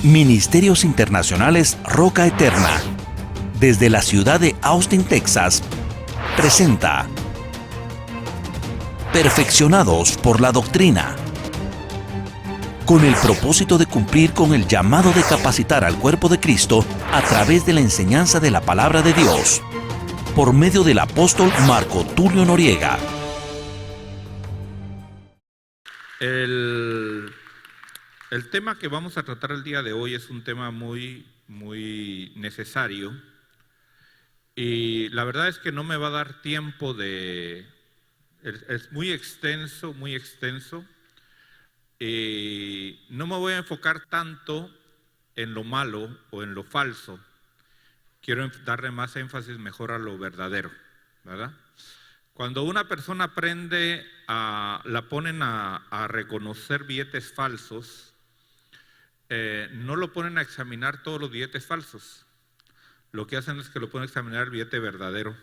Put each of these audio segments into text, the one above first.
Ministerios Internacionales Roca Eterna, desde la ciudad de Austin, Texas, presenta Perfeccionados por la Doctrina, con el propósito de cumplir con el llamado de capacitar al cuerpo de Cristo a través de la enseñanza de la Palabra de Dios, por medio del apóstol Marco Tulio Noriega. El tema que vamos a tratar el día de hoy es un tema muy necesario, y la verdad es que no me va a dar tiempo es muy extenso, y no me voy a enfocar tanto en lo malo o en lo falso. Quiero darle más énfasis mejor a lo verdadero, ¿verdad? Cuando una persona aprende, la ponen a reconocer billetes falsos, no lo ponen a examinar todos los billetes falsos. Lo que hacen es que lo ponen a examinar el billete verdadero.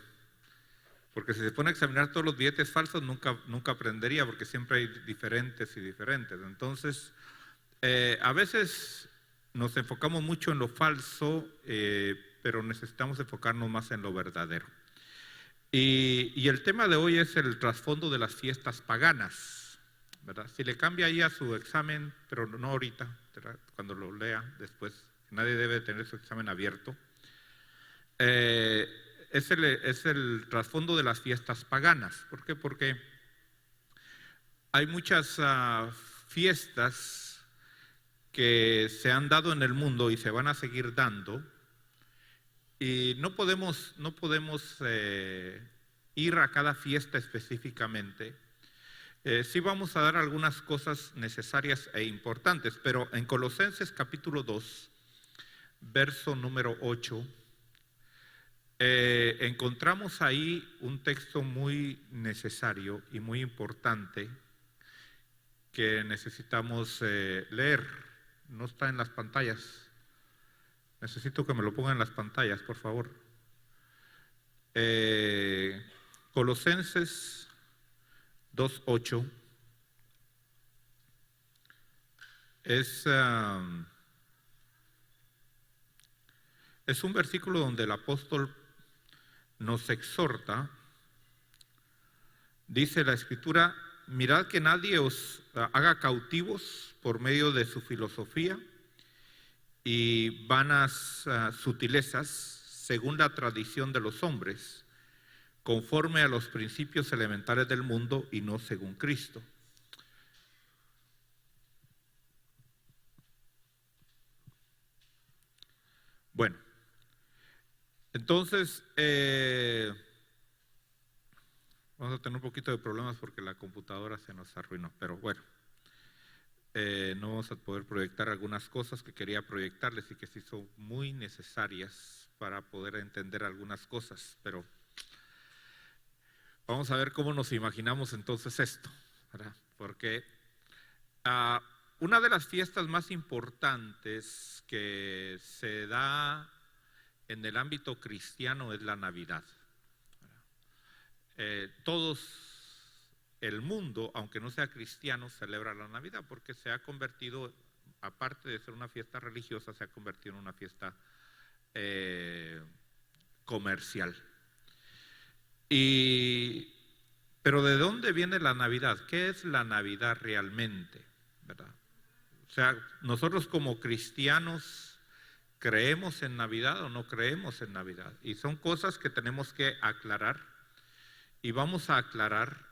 Porque si se pone a examinar todos los billetes falsos, nunca aprendería, porque siempre hay diferentes y diferentes. Entonces, a veces nos enfocamos mucho en lo falso, pero necesitamos enfocarnos más en lo verdadero. Y el tema de hoy es el trasfondo de las fiestas paganas, ¿verdad? Si le cambia ahí a su examen, pero no ahorita, ¿verdad? Cuando lo lea después, nadie debe tener su examen abierto. Es el trasfondo de las fiestas paganas. ¿Por qué? Porque hay muchas fiestas que se han dado en el mundo y se van a seguir dando, y no podemos ir a cada fiesta específicamente. Sí vamos a dar algunas cosas necesarias e importantes, pero en Colosenses capítulo 2, verso número 8, encontramos ahí un texto muy necesario y muy importante que necesitamos leer. No está en las pantallas. Necesito que me lo pongan en las pantallas, por favor. Colosenses 2:8 es un versículo donde el apóstol nos exhorta. Dice la Escritura: mirad que nadie os haga cautivos por medio de su filosofía y vanas sutilezas, según la tradición de los hombres, conforme a los principios elementales del mundo y no según Cristo. Bueno, entonces vamos a tener un poquito de problemas porque la computadora se nos arruinó, pero bueno, no vamos a poder proyectar algunas cosas que quería proyectarles y que sí son muy necesarias para poder entender algunas cosas, pero vamos a ver cómo nos imaginamos entonces esto, ¿verdad? Porque una de las fiestas más importantes que se da en el ámbito cristiano es la Navidad. El mundo, aunque no sea cristiano, celebra la Navidad porque se ha convertido, aparte de ser una fiesta religiosa, se ha convertido en una fiesta comercial. Pero ¿de dónde viene la Navidad? ¿Qué es la Navidad realmente? ¿Verdad? O sea, nosotros como cristianos, ¿creemos en Navidad o no creemos en Navidad? Y son cosas que tenemos que aclarar, y vamos a aclarar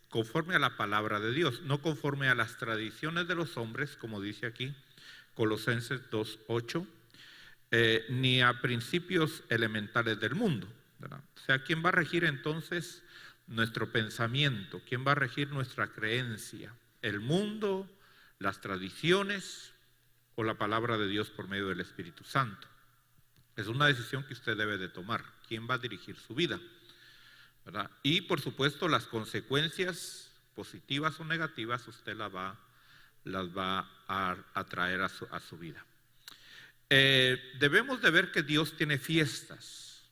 conforme a la palabra de Dios, no conforme a las tradiciones de los hombres, como dice aquí Colosenses 2:8, ni a principios elementales del mundo, ¿verdad? O sea, ¿quién va a regir entonces nuestro pensamiento? ¿Quién va a regir nuestra creencia? ¿El mundo, las tradiciones o la palabra de Dios por medio del Espíritu Santo? Es una decisión que usted debe de tomar. ¿Quién va a dirigir su vida? ¿Verdad? Y por supuesto las consecuencias positivas o negativas usted las va a traer a su vida. Debemos de ver que Dios tiene fiestas.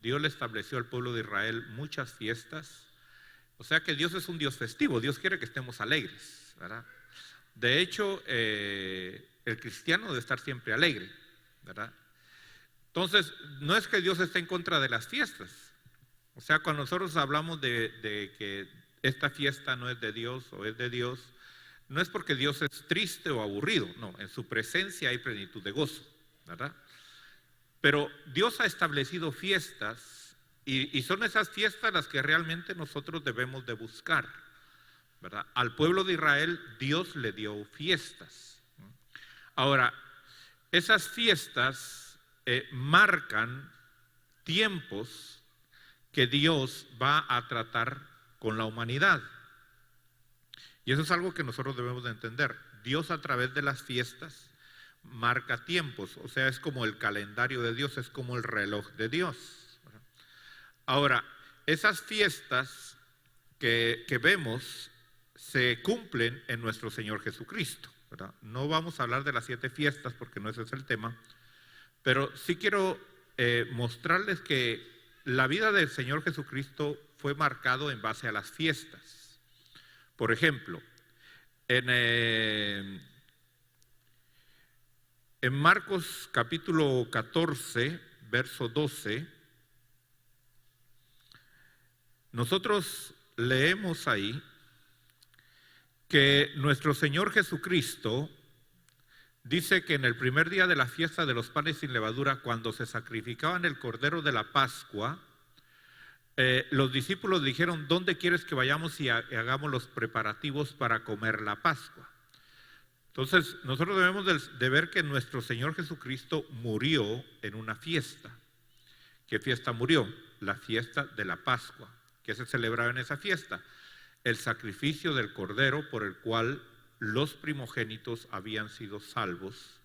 Dios le estableció al pueblo de Israel muchas fiestas. O sea que Dios es un Dios festivo. Dios quiere que estemos alegres, ¿verdad? De hecho, el el cristiano debe estar siempre alegre, ¿verdad? Entonces, no es que Dios esté en contra de las fiestas. O sea, cuando nosotros hablamos de que esta fiesta no es de Dios o es de Dios, no es porque Dios es triste o aburrido, no, en su presencia hay plenitud de gozo, ¿verdad? Pero Dios ha establecido fiestas y son esas fiestas las que realmente nosotros debemos de buscar, ¿verdad? Al pueblo de Israel Dios le dio fiestas. Ahora, esas fiestas marcan tiempos que Dios va a tratar con la humanidad. Y eso es algo que nosotros debemos de entender. Dios a través de las fiestas marca tiempos, o sea, es como el calendario de Dios, es como el reloj de Dios. Ahora, esas fiestas que vemos se cumplen en nuestro Señor Jesucristo, ¿verdad? No vamos a hablar de las 7 fiestas porque no ese es el tema, pero sí quiero mostrarles que la vida del Señor Jesucristo fue marcado en base a las fiestas. Por ejemplo, en Marcos capítulo 14, verso 12, nosotros leemos ahí que nuestro Señor Jesucristo dice que en el primer día de la fiesta de los panes sin levadura, cuando se sacrificaban el cordero de la Pascua, los discípulos dijeron: ¿dónde quieres que vayamos y hagamos los preparativos para comer la Pascua? Entonces, nosotros debemos de ver que nuestro Señor Jesucristo murió en una fiesta. ¿Qué fiesta murió? La fiesta de la Pascua. ¿Qué se celebraba en esa fiesta? El sacrificio del cordero por el cual los primogénitos habían sido salvos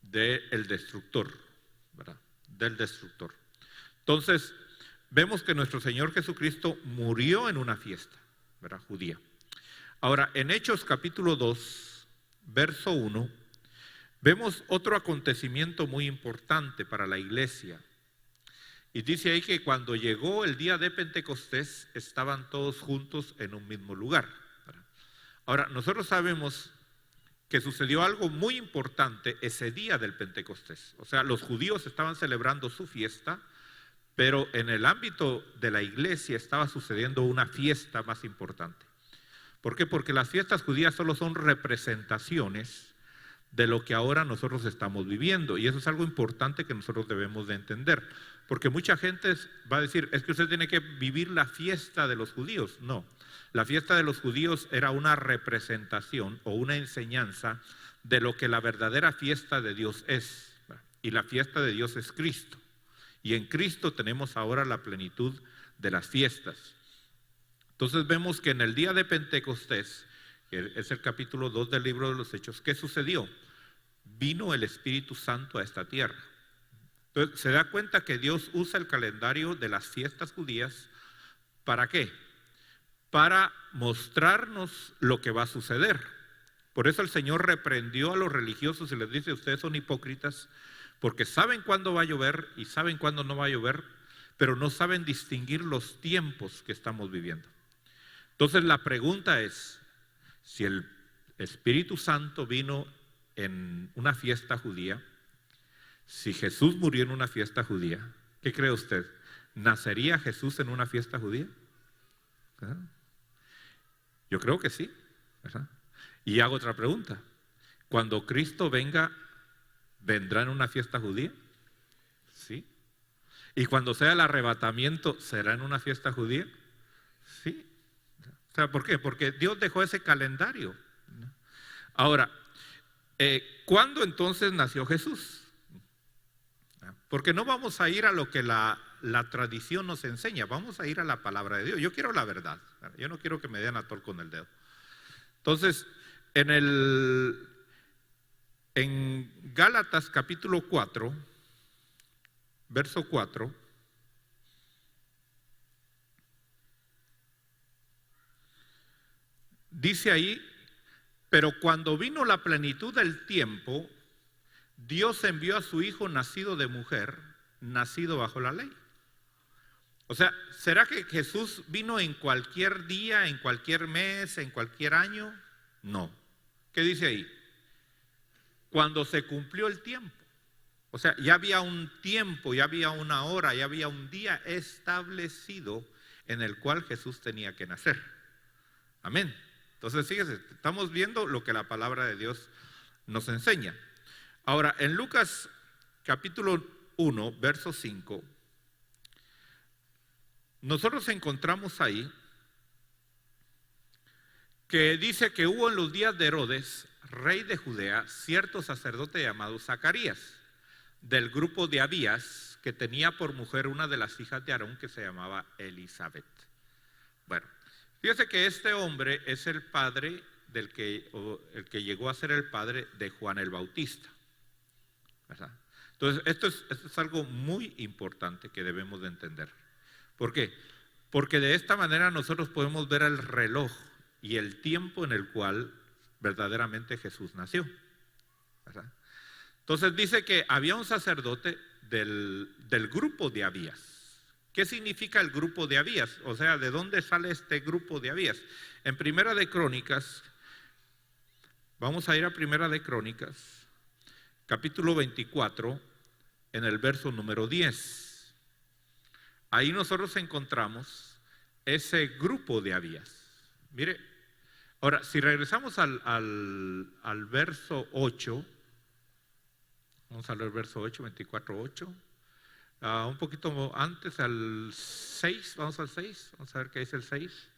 del destructor, ¿verdad? Del destructor. Entonces, vemos que nuestro Señor Jesucristo murió en una fiesta, ¿verdad? Judía. Ahora, en Hechos capítulo 2, verso 1, vemos otro acontecimiento muy importante para la iglesia. Y dice ahí que cuando llegó el día de Pentecostés, estaban todos juntos en un mismo lugar, ¿verdad? Ahora, nosotros sabemos que sucedió algo muy importante ese día del Pentecostés. O sea, los judíos estaban celebrando su fiesta, pero en el ámbito de la iglesia estaba sucediendo una fiesta más importante. ¿Por qué? Porque las fiestas judías solo son representaciones de lo que ahora nosotros estamos viviendo. Y eso es algo importante que nosotros debemos de entender. Porque mucha gente va a decir: es que usted tiene que vivir la fiesta de los judíos. No, la fiesta de los judíos era una representación o una enseñanza de lo que la verdadera fiesta de Dios es. Y la fiesta de Dios es Cristo. Y en Cristo tenemos ahora la plenitud de las fiestas. Entonces vemos que en el día de Pentecostés, que es el capítulo 2 del libro de los Hechos, ¿qué sucedió? Vino el Espíritu Santo a esta tierra. Entonces se da cuenta que Dios usa el calendario de las fiestas judías. ¿Para qué? Para mostrarnos lo que va a suceder. Por eso el Señor reprendió a los religiosos y les dice: ustedes son hipócritas, porque saben cuándo va a llover y saben cuándo no va a llover, pero no saben distinguir los tiempos que estamos viviendo. Entonces la pregunta es: si el Espíritu Santo vino en una fiesta judía, si Jesús murió en una fiesta judía, ¿qué cree usted? ¿Nacería Jesús en una fiesta judía? ¿Verdad? Yo creo que sí, ¿verdad? Y hago otra pregunta: cuando Cristo venga, ¿vendrá en una fiesta judía? Sí. ¿Y cuando sea el arrebatamiento, será en una fiesta judía? Sí. O sea, ¿por qué? Porque Dios dejó ese calendario. Ahora, ¿cuándo entonces nació Jesús? Porque no vamos a ir a lo que la tradición nos enseña, vamos a ir a la palabra de Dios. Yo quiero la verdad, yo no quiero que me den a tol con el dedo. Entonces, en Gálatas capítulo 4, verso 4, dice ahí: pero cuando vino la plenitud del tiempo, Dios envió a su Hijo nacido de mujer, nacido bajo la ley. O sea, ¿será que Jesús vino en cualquier día, en cualquier mes, en cualquier año? No. ¿Qué dice ahí? cuando se cumplió el tiempo. O sea, ya había un tiempo, ya había una hora, ya había un día establecido en el cual Jesús tenía que nacer. Amén. Entonces, fíjese, estamos viendo lo que la palabra de Dios nos enseña. Ahora, en Lucas capítulo 1, verso 5, nosotros encontramos ahí que dice que hubo en los días de Herodes, rey de Judea, cierto sacerdote llamado Zacarías, del grupo de Abías, que tenía por mujer una de las hijas de Aarón que se llamaba Elizabeth. Bueno, fíjese que este hombre es el padre el que llegó a ser el padre de Juan el Bautista, ¿verdad? Entonces, esto es algo muy importante que debemos de entender. ¿Por qué? Porque de esta manera nosotros podemos ver el reloj y el tiempo en el cual verdaderamente Jesús nació, ¿verdad? Entonces dice que había un sacerdote del grupo de Abías. ¿Qué significa el grupo de Abías? O sea, ¿de dónde sale este grupo de Abías? En Primera de Crónicas, vamos a ir a Primera de Crónicas, capítulo 24, en el verso número 10. Ahí nosotros encontramos ese grupo de Abías. Mire, ahora, si regresamos al verso 8, vamos a leer el verso 8, 24, 8. Un poquito antes, al 6, vamos al 6, vamos a ver qué dice el 6.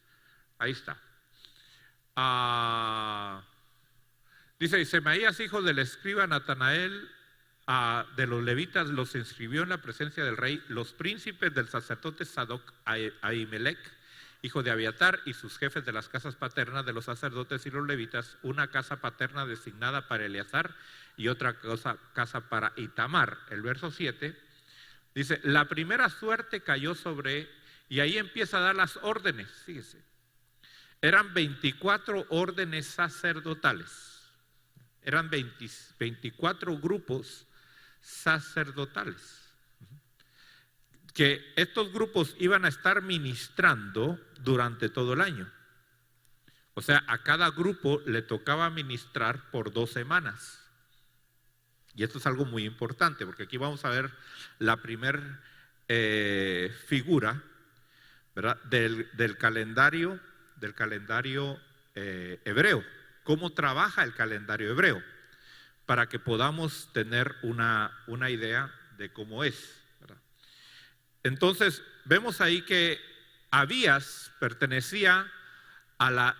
Ahí está. Dice, Semaías, hijo del escriba Natanael, de los levitas, los inscribió en la presencia del rey, los príncipes del sacerdote Sadoc, Ahimelech, hijo de Abiatar, y sus jefes de las casas paternas de los sacerdotes y los levitas, una casa paterna designada para Eleazar y otra casa para Itamar. El verso 7 dice, la primera suerte cayó sobre, y ahí empieza a dar las órdenes, fíjese. Eran 24 órdenes sacerdotales, eran 24 grupos sacerdotales, que estos grupos iban a estar ministrando durante todo el año. O sea, a cada grupo le tocaba ministrar por 2 semanas. Y esto es algo muy importante, porque aquí vamos a ver la primer figura, ¿verdad? del calendario hebreo. ¿Cómo trabaja el calendario hebreo? Para que podamos tener una idea de cómo es, ¿verdad? Entonces, vemos ahí que Abías pertenecía a la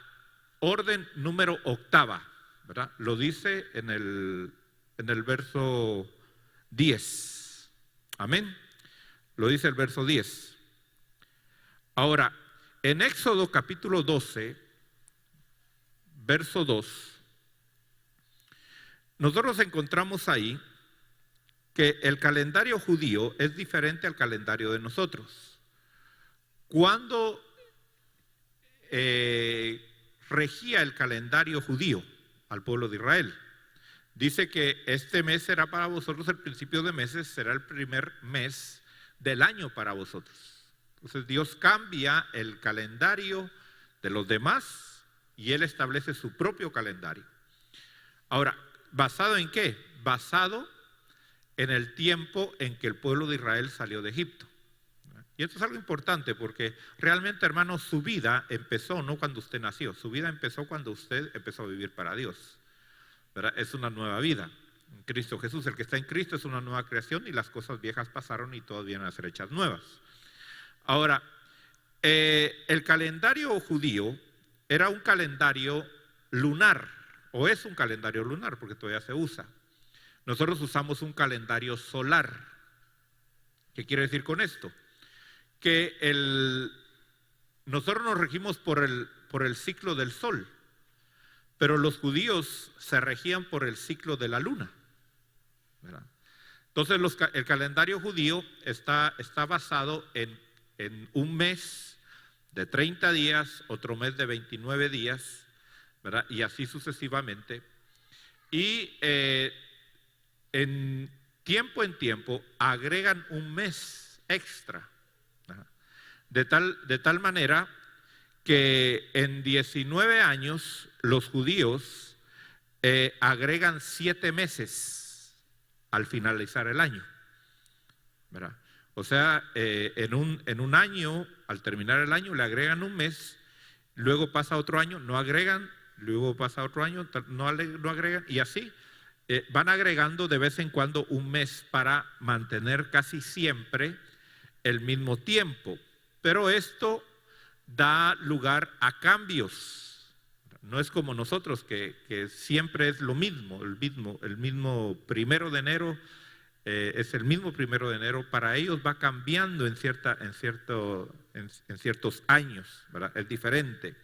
orden número 8, ¿verdad? Lo dice en el verso 10. Amén. Lo dice el verso 10. Ahora, en Éxodo capítulo 12, verso 2, nosotros encontramos ahí que el calendario judío es diferente al calendario de nosotros. Cuando regía el calendario judío al pueblo de Israel, dice que este mes será para vosotros el principio de meses, será el primer mes del año para vosotros. Entonces Dios cambia el calendario de los demás y Él establece su propio calendario. Ahora, ¿basado en qué? Basado en el tiempo en que el pueblo de Israel salió de Egipto. Y esto es algo importante porque realmente, hermanos, su vida empezó no cuando usted nació, su vida empezó cuando usted empezó a vivir para Dios, ¿verdad? Es una nueva vida en Cristo Jesús. El que está en Cristo es una nueva creación y las cosas viejas pasaron y todas vienen a ser hechas nuevas. Ahora, el calendario judío era un calendario lunar, o es un calendario lunar porque todavía se usa. Nosotros usamos un calendario solar. ¿Qué quiere decir con esto? Que nosotros nos regimos por el ciclo del sol, pero los judíos se regían por el ciclo de la luna, ¿verdad? Entonces el calendario judío está basado en un mes de 30 días, otro mes de 29 días, ¿verdad? Y así sucesivamente. Y en tiempo agregan un mes extra, ¿verdad? De tal manera que en 19 años los judíos agregan 7 meses al finalizar el año, ¿verdad? O sea, en un año, al terminar el año, le agregan un mes, luego pasa otro año, no agregan, luego pasa otro año, no agregan, y así van agregando de vez en cuando un mes para mantener casi siempre el mismo tiempo. Pero esto da lugar a cambios. No es como nosotros, que siempre es lo mismo, el mismo 1 de enero. Es el mismo 1 de enero. Para ellos va cambiando en ciertos años, ¿verdad? Es diferente.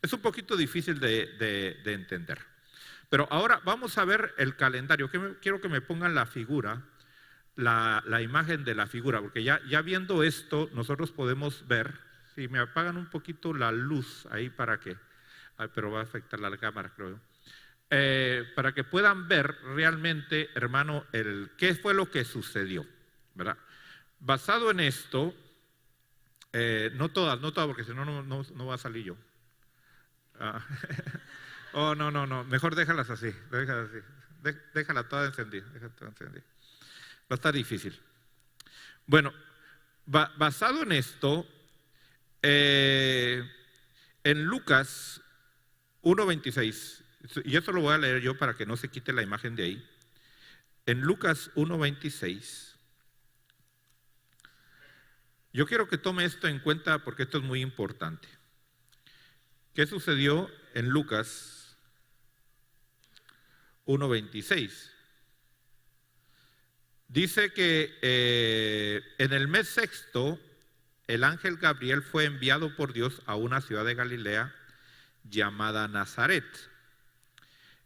Es un poquito difícil de entender. Pero ahora vamos a ver el calendario. Quiero que me pongan la figura, la imagen de la figura, porque ya viendo esto nosotros podemos ver. Si me apagan un poquito la luz ahí para que, pero va a afectar la cámara, creo. Para que puedan ver realmente, hermano, qué fue lo que sucedió, ¿verdad? Basado en esto, no todas, porque si no, no va a salir yo. Oh, no, mejor déjalas así, déjala toda encendida, Va a estar difícil. Bueno, basado en esto, en Lucas 1:26, y esto lo voy a leer yo para que no se quite la imagen de ahí. En Lucas 1:26, yo quiero que tome esto en cuenta porque esto es muy importante. ¿Qué sucedió en Lucas 1:26? Dice que en el mes sexto, el ángel Gabriel fue enviado por Dios a una ciudad de Galilea llamada Nazaret.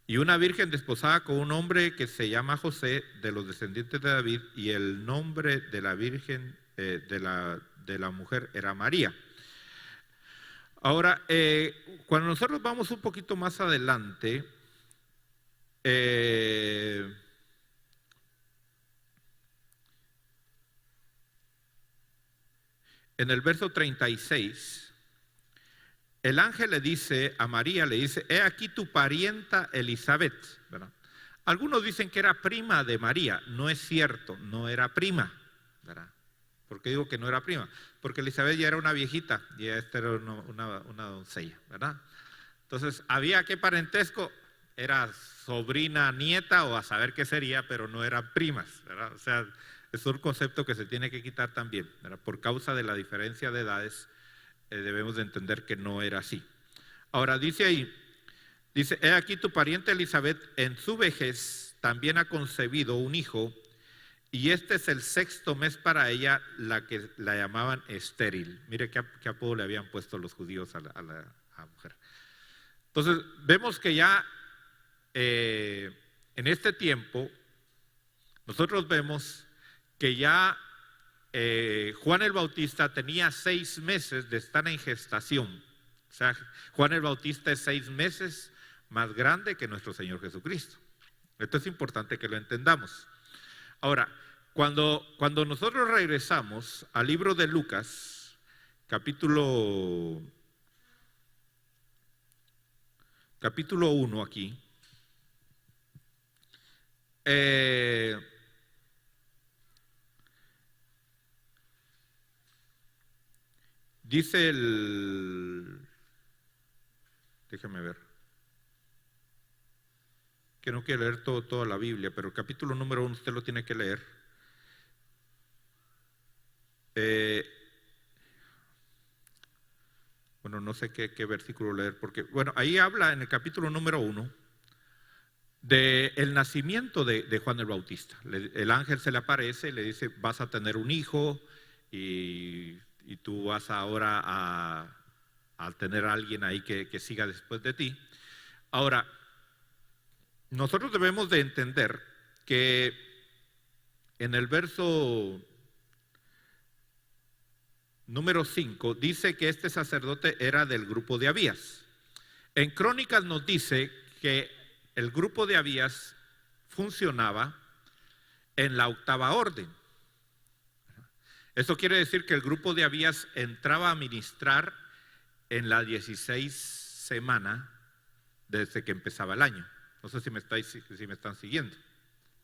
Y una virgen desposada con un hombre que se llama José, de los descendientes de David, y el nombre de la virgen, de la mujer, era María. Ahora, cuando nosotros vamos un poquito más adelante, en el verso 36, el ángel le dice a María, le dice: he aquí tu parienta Elizabeth, ¿verdad? Algunos dicen que era prima de María. No es cierto, no era prima, ¿verdad? ¿Por qué digo que no era prima? Porque Elizabeth ya era una viejita y esta era una doncella, ¿verdad? Entonces, ¿había qué parentesco? Era sobrina, nieta o a saber qué sería, pero no eran primas, ¿verdad? O sea, es un concepto que se tiene que quitar también, ¿verdad? Por causa de la diferencia de edades, debemos de entender que no era así. Ahora dice ahí, dice: he aquí tu pariente Elizabeth en su vejez también ha concebido un hijo, y este es el 6º mes para ella, la que la llamaban estéril. Mire qué apodo le habían puesto los judíos a la mujer. Entonces vemos que ya en este tiempo nosotros vemos que ya Juan el Bautista tenía 6 meses de estar en gestación. O sea, Juan el Bautista es 6 meses más grande que nuestro Señor Jesucristo. Esto es importante que lo entendamos. Ahora, cuando nosotros regresamos al libro de Lucas, capítulo 1 aquí, dice déjame ver, que no quiero leer toda la Biblia, pero el capítulo número 1 usted lo tiene que leer. Bueno, no sé qué versículo leer, porque, bueno, ahí habla en el capítulo número 1 del nacimiento de Juan el Bautista. El ángel se le aparece y le dice: vas a tener un hijo y tú vas ahora a tener a alguien ahí que siga después de ti. Ahora, nosotros debemos de entender que en el verso número 5 dice que este sacerdote era del grupo de Abías. En Crónicas nos dice que el grupo de Abías funcionaba en la 8ª orden. Esto quiere decir que el grupo de Abías entraba a ministrar en la 16ª semana desde que empezaba el año. No sé si me están siguiendo,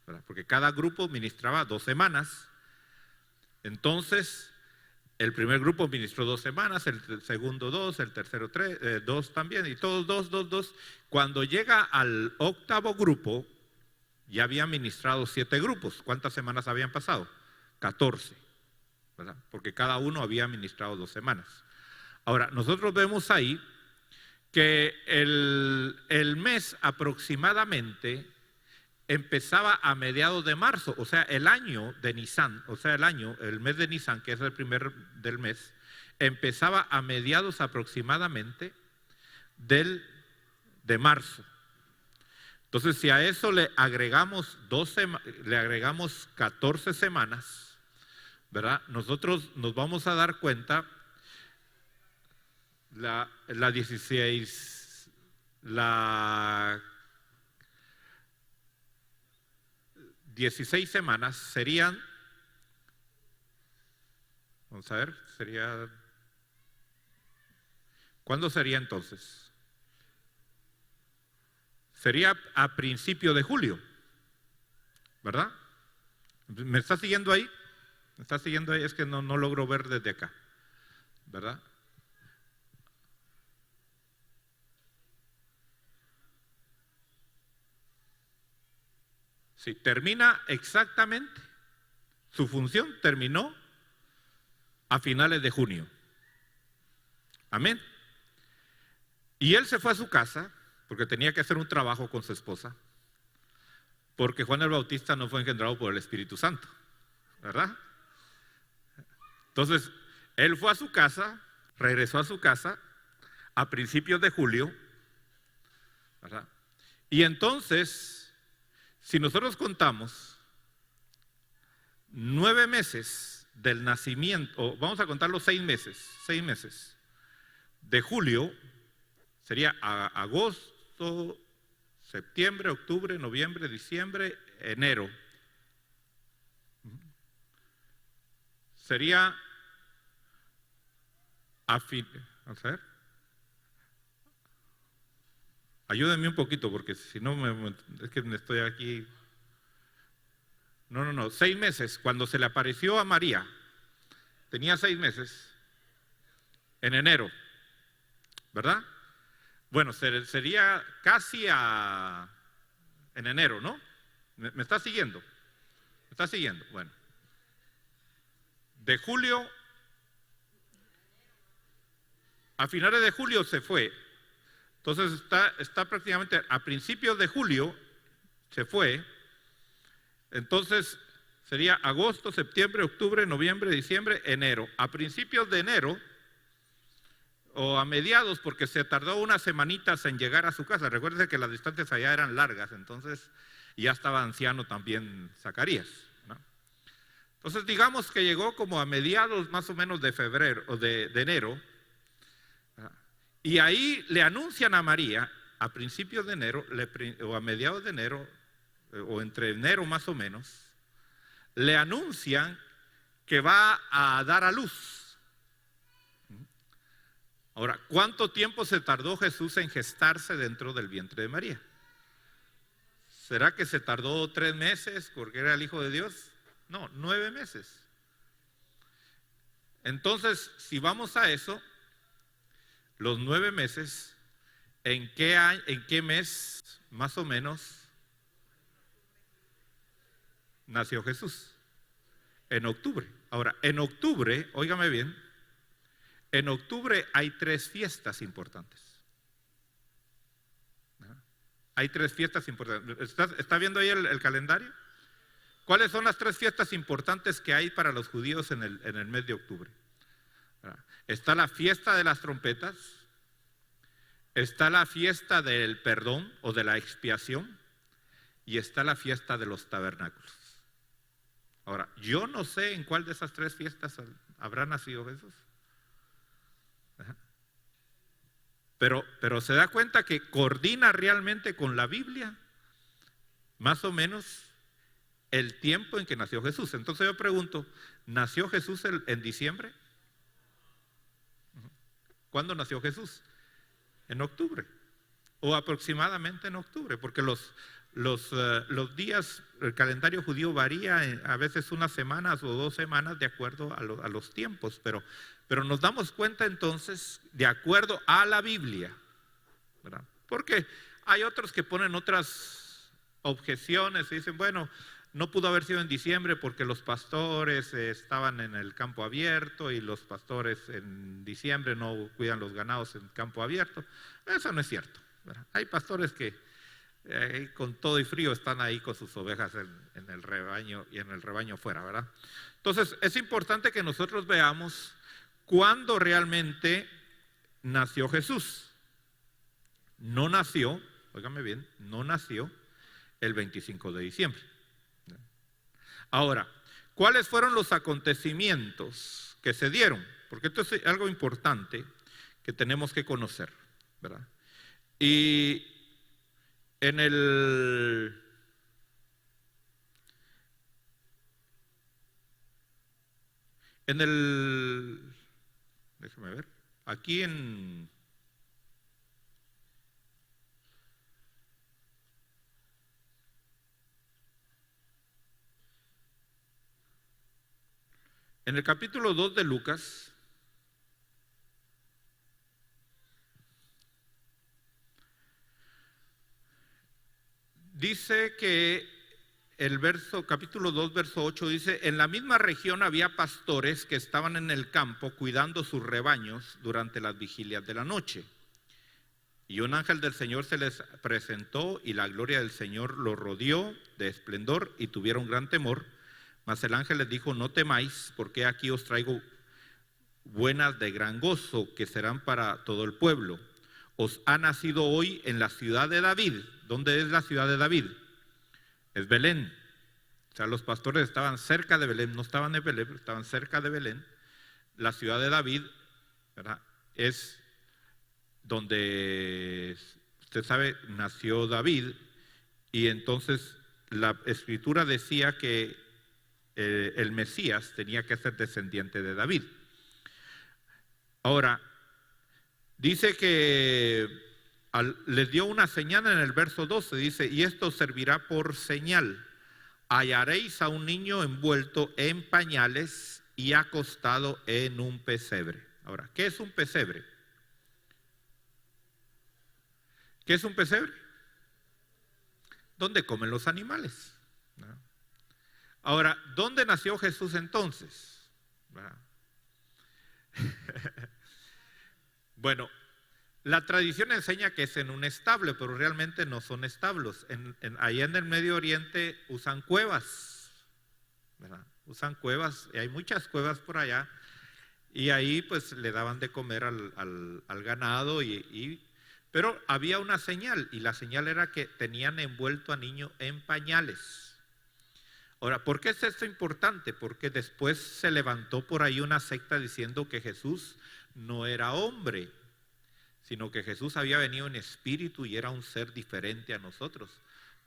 ¿verdad? Porque cada grupo ministraba 2 semanas. Entonces, el primer grupo ministró 2 semanas, el segundo 2, el tercero 2 también, y todos 2. Cuando llega al 8º grupo, ya habían ministrado 7 grupos. ¿Cuántas semanas habían pasado? 14, ¿verdad? Porque cada uno había ministrado 2 semanas. Ahora, nosotros vemos ahí que el mes aproximadamente empezaba a mediados de marzo, o sea, el año de Nisan, el mes de Nisan, que es el primer del mes, empezaba a mediados aproximadamente de marzo. Entonces, si a eso le agregamos 14 semanas, ¿verdad? Nosotros nos vamos a dar cuenta la 16 semanas serían, vamos a ver, ¿cuándo sería entonces? Sería a principio de julio, ¿verdad? ¿Me está siguiendo ahí? ¿Me está siguiendo ahí? Es que no logro ver desde acá, ¿verdad? Sí, termina exactamente, su función terminó a finales de junio. Amén. Y él se fue a su casa porque tenía que hacer un trabajo con su esposa, porque Juan el Bautista no fue engendrado por el Espíritu Santo, ¿verdad? Entonces, él fue a su casa, regresó a su casa a principios de julio, ¿verdad? Y entonces, si nosotros contamos 9 meses del nacimiento, vamos a contar los 6 meses de julio, sería agosto, septiembre, octubre, noviembre, diciembre, enero. Sería vamos a ver. Ayúdenme un poquito porque si no es que me estoy aquí. No, 6 meses. Cuando se le apareció a María, tenía 6 meses en enero, ¿verdad? Bueno, sería casi en enero, ¿no? ¿Me está siguiendo? ¿Me está siguiendo? Bueno. De julio, a finales de julio se fue. Entonces está prácticamente a principios de julio se fue. Entonces sería agosto, septiembre, octubre, noviembre, diciembre, enero. A principios de enero o a mediados, porque se tardó unas semanitas en llegar a su casa. Recuérdense que las distancias allá eran largas, entonces ya estaba anciano también Zacarías, ¿no? Entonces digamos que llegó como a mediados más o menos de febrero o de enero, ¿no? Y ahí le anuncian a María a principios de enero o a mediados de enero o entre enero más o menos, le anuncian que va a dar a luz. Ahora, ¿cuánto tiempo se tardó Jesús en gestarse dentro del vientre de María? ¿Será que se tardó 3 meses porque era el Hijo de Dios? No, 9 meses. Entonces, si vamos a eso, los 9 meses, ¿en qué mes más o menos nació Jesús? En octubre. Ahora, en octubre, óigame bien, en octubre hay 3 fiestas importantes. Hay 3 fiestas importantes. ¿Está viendo ahí el calendario? ¿Cuáles son las 3 fiestas importantes que hay para los judíos en el mes de octubre? Está la fiesta de las trompetas, está la fiesta del perdón o de la expiación y está la fiesta de los tabernáculos. Ahora, yo no sé en cuál de esas 3 fiestas habrá nacido Jesús. Pero se da cuenta que coordina realmente con la Biblia más o menos el tiempo en que nació Jesús. Entonces yo pregunto, ¿nació Jesús en diciembre? ¿Cuándo nació Jesús? En octubre. o aproximadamente en octubre, porque los días, el calendario judío varía a veces unas semanas o 2 semanas de acuerdo a los tiempos, pero nos damos cuenta entonces de acuerdo a la Biblia, ¿verdad? Porque hay otros que ponen otras objeciones y dicen, bueno, no pudo haber sido en diciembre porque los pastores estaban en el campo abierto y los pastores en diciembre no cuidan los ganados en campo abierto. Eso no es cierto, ¿verdad? Hay pastores que con todo y frío están ahí con sus ovejas en el rebaño y en el rebaño fuera, ¿verdad? Entonces es importante que nosotros veamos cuándo realmente nació Jesús. No nació, óigame bien, no nació el 25 de diciembre. Ahora, ¿cuáles fueron los acontecimientos que se dieron? Porque esto es algo importante que tenemos que conocer, ¿verdad? Y en déjame ver, aquí en el capítulo 2 de Lucas, dice que capítulo 2, verso 8 dice, en la misma región había pastores que estaban en el campo cuidando sus rebaños durante las vigilias de la noche. Y un ángel del Señor se les presentó y la gloria del Señor los rodeó de esplendor y tuvieron gran temor. Mas el ángel les dijo, no temáis, porque aquí os traigo buenas de gran gozo, que serán para todo el pueblo. Os ha nacido hoy en la ciudad de David. ¿Dónde es la ciudad de David? Es Belén. O sea, los pastores estaban cerca de Belén, no estaban en Belén, pero estaban cerca de Belén. La ciudad de David, ¿verdad?, es donde, usted sabe, nació David. Y entonces la escritura decía que el Mesías tenía que ser descendiente de David. Ahora, dice que les dio una señal en el verso 12, dice, y esto servirá por señal. Hallaréis a un niño envuelto en pañales y acostado en un pesebre. Ahora, ¿qué es un pesebre? ¿Qué es un pesebre? ¿Dónde comen los animales? ¿No? Ahora, ¿dónde nació Jesús entonces? Bueno, la tradición enseña que es en un establo, pero realmente no son establos. Allá en el Medio Oriente usan cuevas, ¿verdad? Usan cuevas, y hay muchas cuevas por allá, y ahí pues le daban de comer al ganado, pero había una señal, y la señal era que tenían envuelto a niño en pañales. Ahora, ¿por qué es esto importante? Porque después se levantó por ahí una secta diciendo que Jesús no era hombre, sino que Jesús había venido en espíritu y era un ser diferente a nosotros.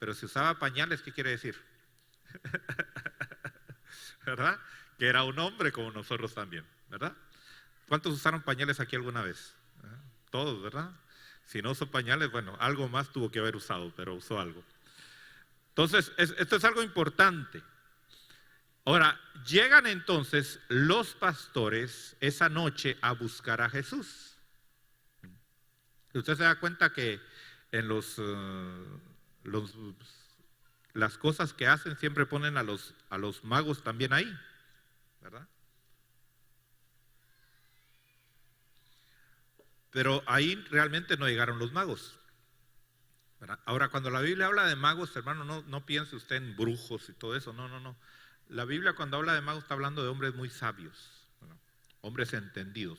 Pero si usaba pañales, ¿qué quiere decir? ¿Verdad? Que era un hombre como nosotros también, ¿verdad? ¿Cuántos usaron pañales aquí alguna vez? Todos, ¿verdad? Si no usó pañales, bueno, algo más tuvo que haber usado, pero usó algo. Entonces, esto es algo importante. Ahora, llegan entonces los pastores esa noche a buscar a Jesús. Usted se da cuenta que en las cosas que hacen siempre ponen a los magos también ahí, ¿verdad? Pero ahí realmente no llegaron los magos, ¿verdad? Ahora, cuando la Biblia habla de magos, hermano, no piense usted en brujos y todo eso, no. La Biblia cuando habla de magos está hablando de hombres muy sabios, ¿verdad? Hombres entendidos.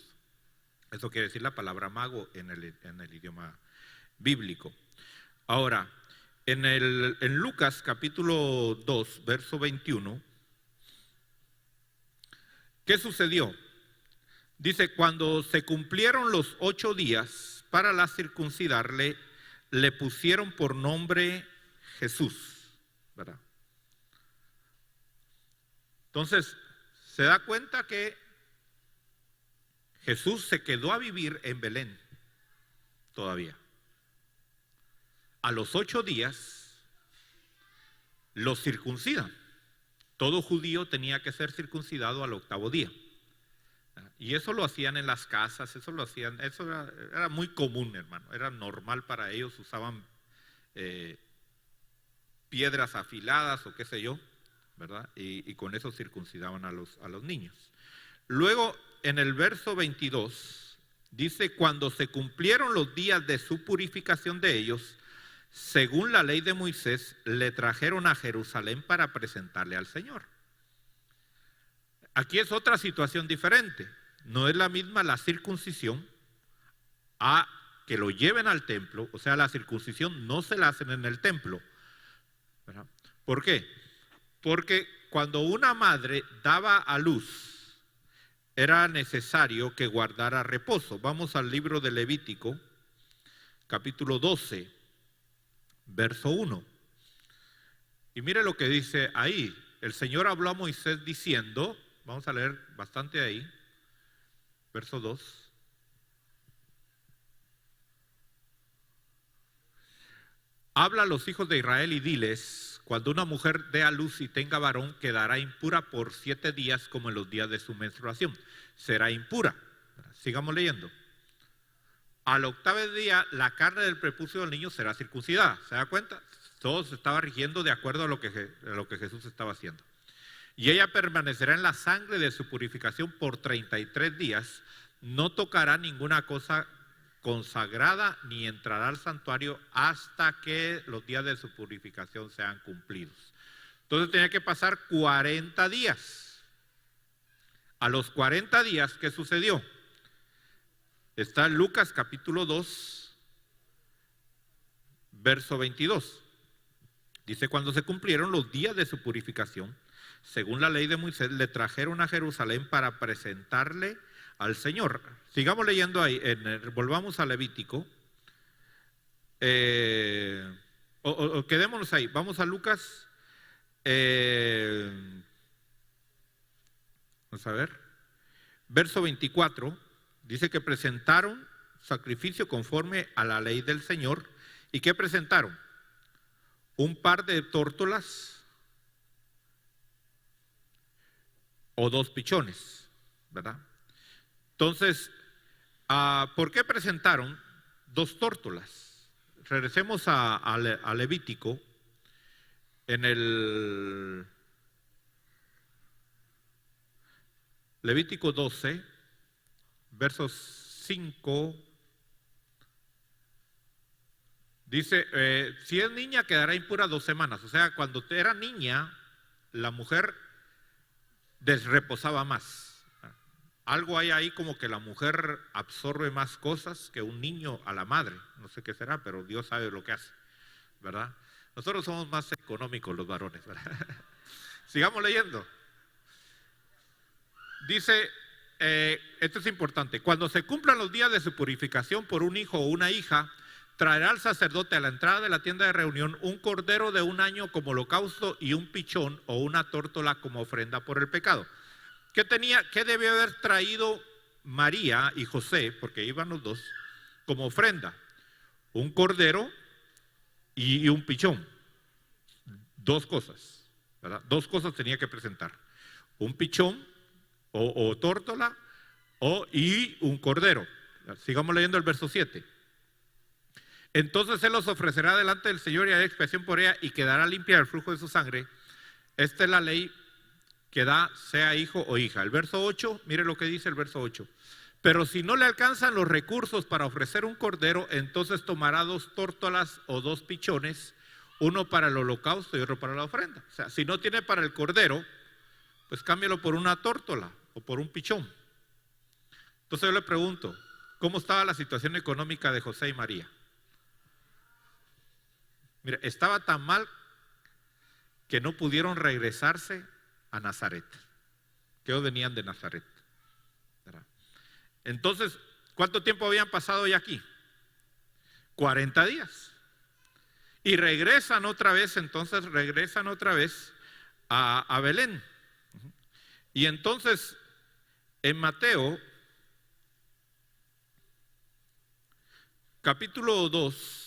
Eso quiere decir la palabra mago en el idioma bíblico. Ahora, en Lucas capítulo 2, verso 21, ¿qué sucedió? Dice, cuando se cumplieron los 8 días para la circuncidarle, le pusieron por nombre Jesús, ¿verdad? Entonces, se da cuenta que Jesús se quedó a vivir en Belén todavía. a los 8 días los circuncidan. Todo judío tenía que ser circuncidado al 8º día. Y eso lo hacían en las casas, eso era muy común, hermano, era normal para ellos, usaban piedras afiladas o qué sé yo, ¿verdad? Y con eso circuncidaban a los niños. Luego, en el verso 22, dice: cuando se cumplieron los días de su purificación de ellos, según la ley de Moisés, le trajeron a Jerusalén para presentarle al Señor. Aquí es otra situación diferente. No es la misma la circuncisión a que lo lleven al templo. O sea, la circuncisión no se la hacen en el templo, ¿verdad? ¿Por qué? Porque cuando una madre daba a luz, era necesario que guardara reposo. Vamos al libro de Levítico, capítulo 12, verso 1. Y mire lo que dice ahí. El Señor habló a Moisés diciendo, vamos a leer bastante ahí, verso 2. Habla a los hijos de Israel y diles: cuando una mujer dé a luz y tenga varón, quedará impura por 7 días como en los días de su menstruación. Será impura. Sigamos leyendo. Al 8º día, la carne del prepucio del niño será circuncidada. ¿Se da cuenta? Todo se estaba rigiendo de acuerdo a lo que Jesús estaba haciendo. Y ella permanecerá en la sangre de su purificación por 33 días. No tocará ninguna cosa consagrada ni entrará al santuario hasta que los días de su purificación sean cumplidos. Entonces tenía que pasar 40 días. A los 40 días, ¿qué sucedió? Está en Lucas capítulo 2, verso 22. Dice: cuando se cumplieron los días de su purificación, según la ley de Moisés, le trajeron a Jerusalén para presentarle al Señor. Sigamos leyendo ahí, volvamos a Levítico, quedémonos ahí, vamos a Lucas, vamos a ver, verso 24, dice que presentaron sacrificio conforme a la ley del Señor. ¿Y qué presentaron? Un par de tórtolas o 2 pichones, ¿verdad? Entonces, ¿por qué presentaron 2 tórtolas? Regresemos a Levítico, en el Levítico 12, versos 5, dice, si es niña quedará impura 2 semanas. O sea, cuando era niña, la mujer desreposaba más. Algo hay ahí como que la mujer absorbe más cosas que un niño a la madre. No sé qué será, pero Dios sabe lo que hace, ¿verdad? Nosotros somos más económicos los varones, ¿verdad? Sigamos leyendo. Dice, esto es importante: cuando se cumplan los días de su purificación por un hijo o una hija, traerá al sacerdote a la entrada de la tienda de reunión un cordero de 1 año como holocausto y un pichón o una tórtola como ofrenda por el pecado. ¿Qué debió haber traído María y José, porque iban los dos, como ofrenda? Un cordero y un pichón. 2 cosas, ¿verdad? 2 cosas tenía que presentar: un pichón o tórtola y un cordero. Sigamos leyendo el verso 7. Entonces él los ofrecerá delante del Señor y hará expiación por ella y quedará limpia del flujo de su sangre. Esta es la ley que da, sea hijo o hija. El verso 8, mire lo que dice el verso 8. Pero si no le alcanzan los recursos para ofrecer un cordero, entonces tomará 2 tórtolas o 2 pichones, uno para el holocausto y otro para la ofrenda. O sea, si no tiene para el cordero, pues cámbialo por una tórtola o por un pichón. Entonces yo le pregunto, ¿cómo estaba la situación económica de José y María? Mira, estaba tan mal que no pudieron regresarse a Nazaret, que ellos venían de Nazaret, ¿verdad? Entonces, ¿cuánto tiempo habían pasado ya aquí? 40 días. Y regresan otra vez a Belén. Y entonces, en Mateo, capítulo 2,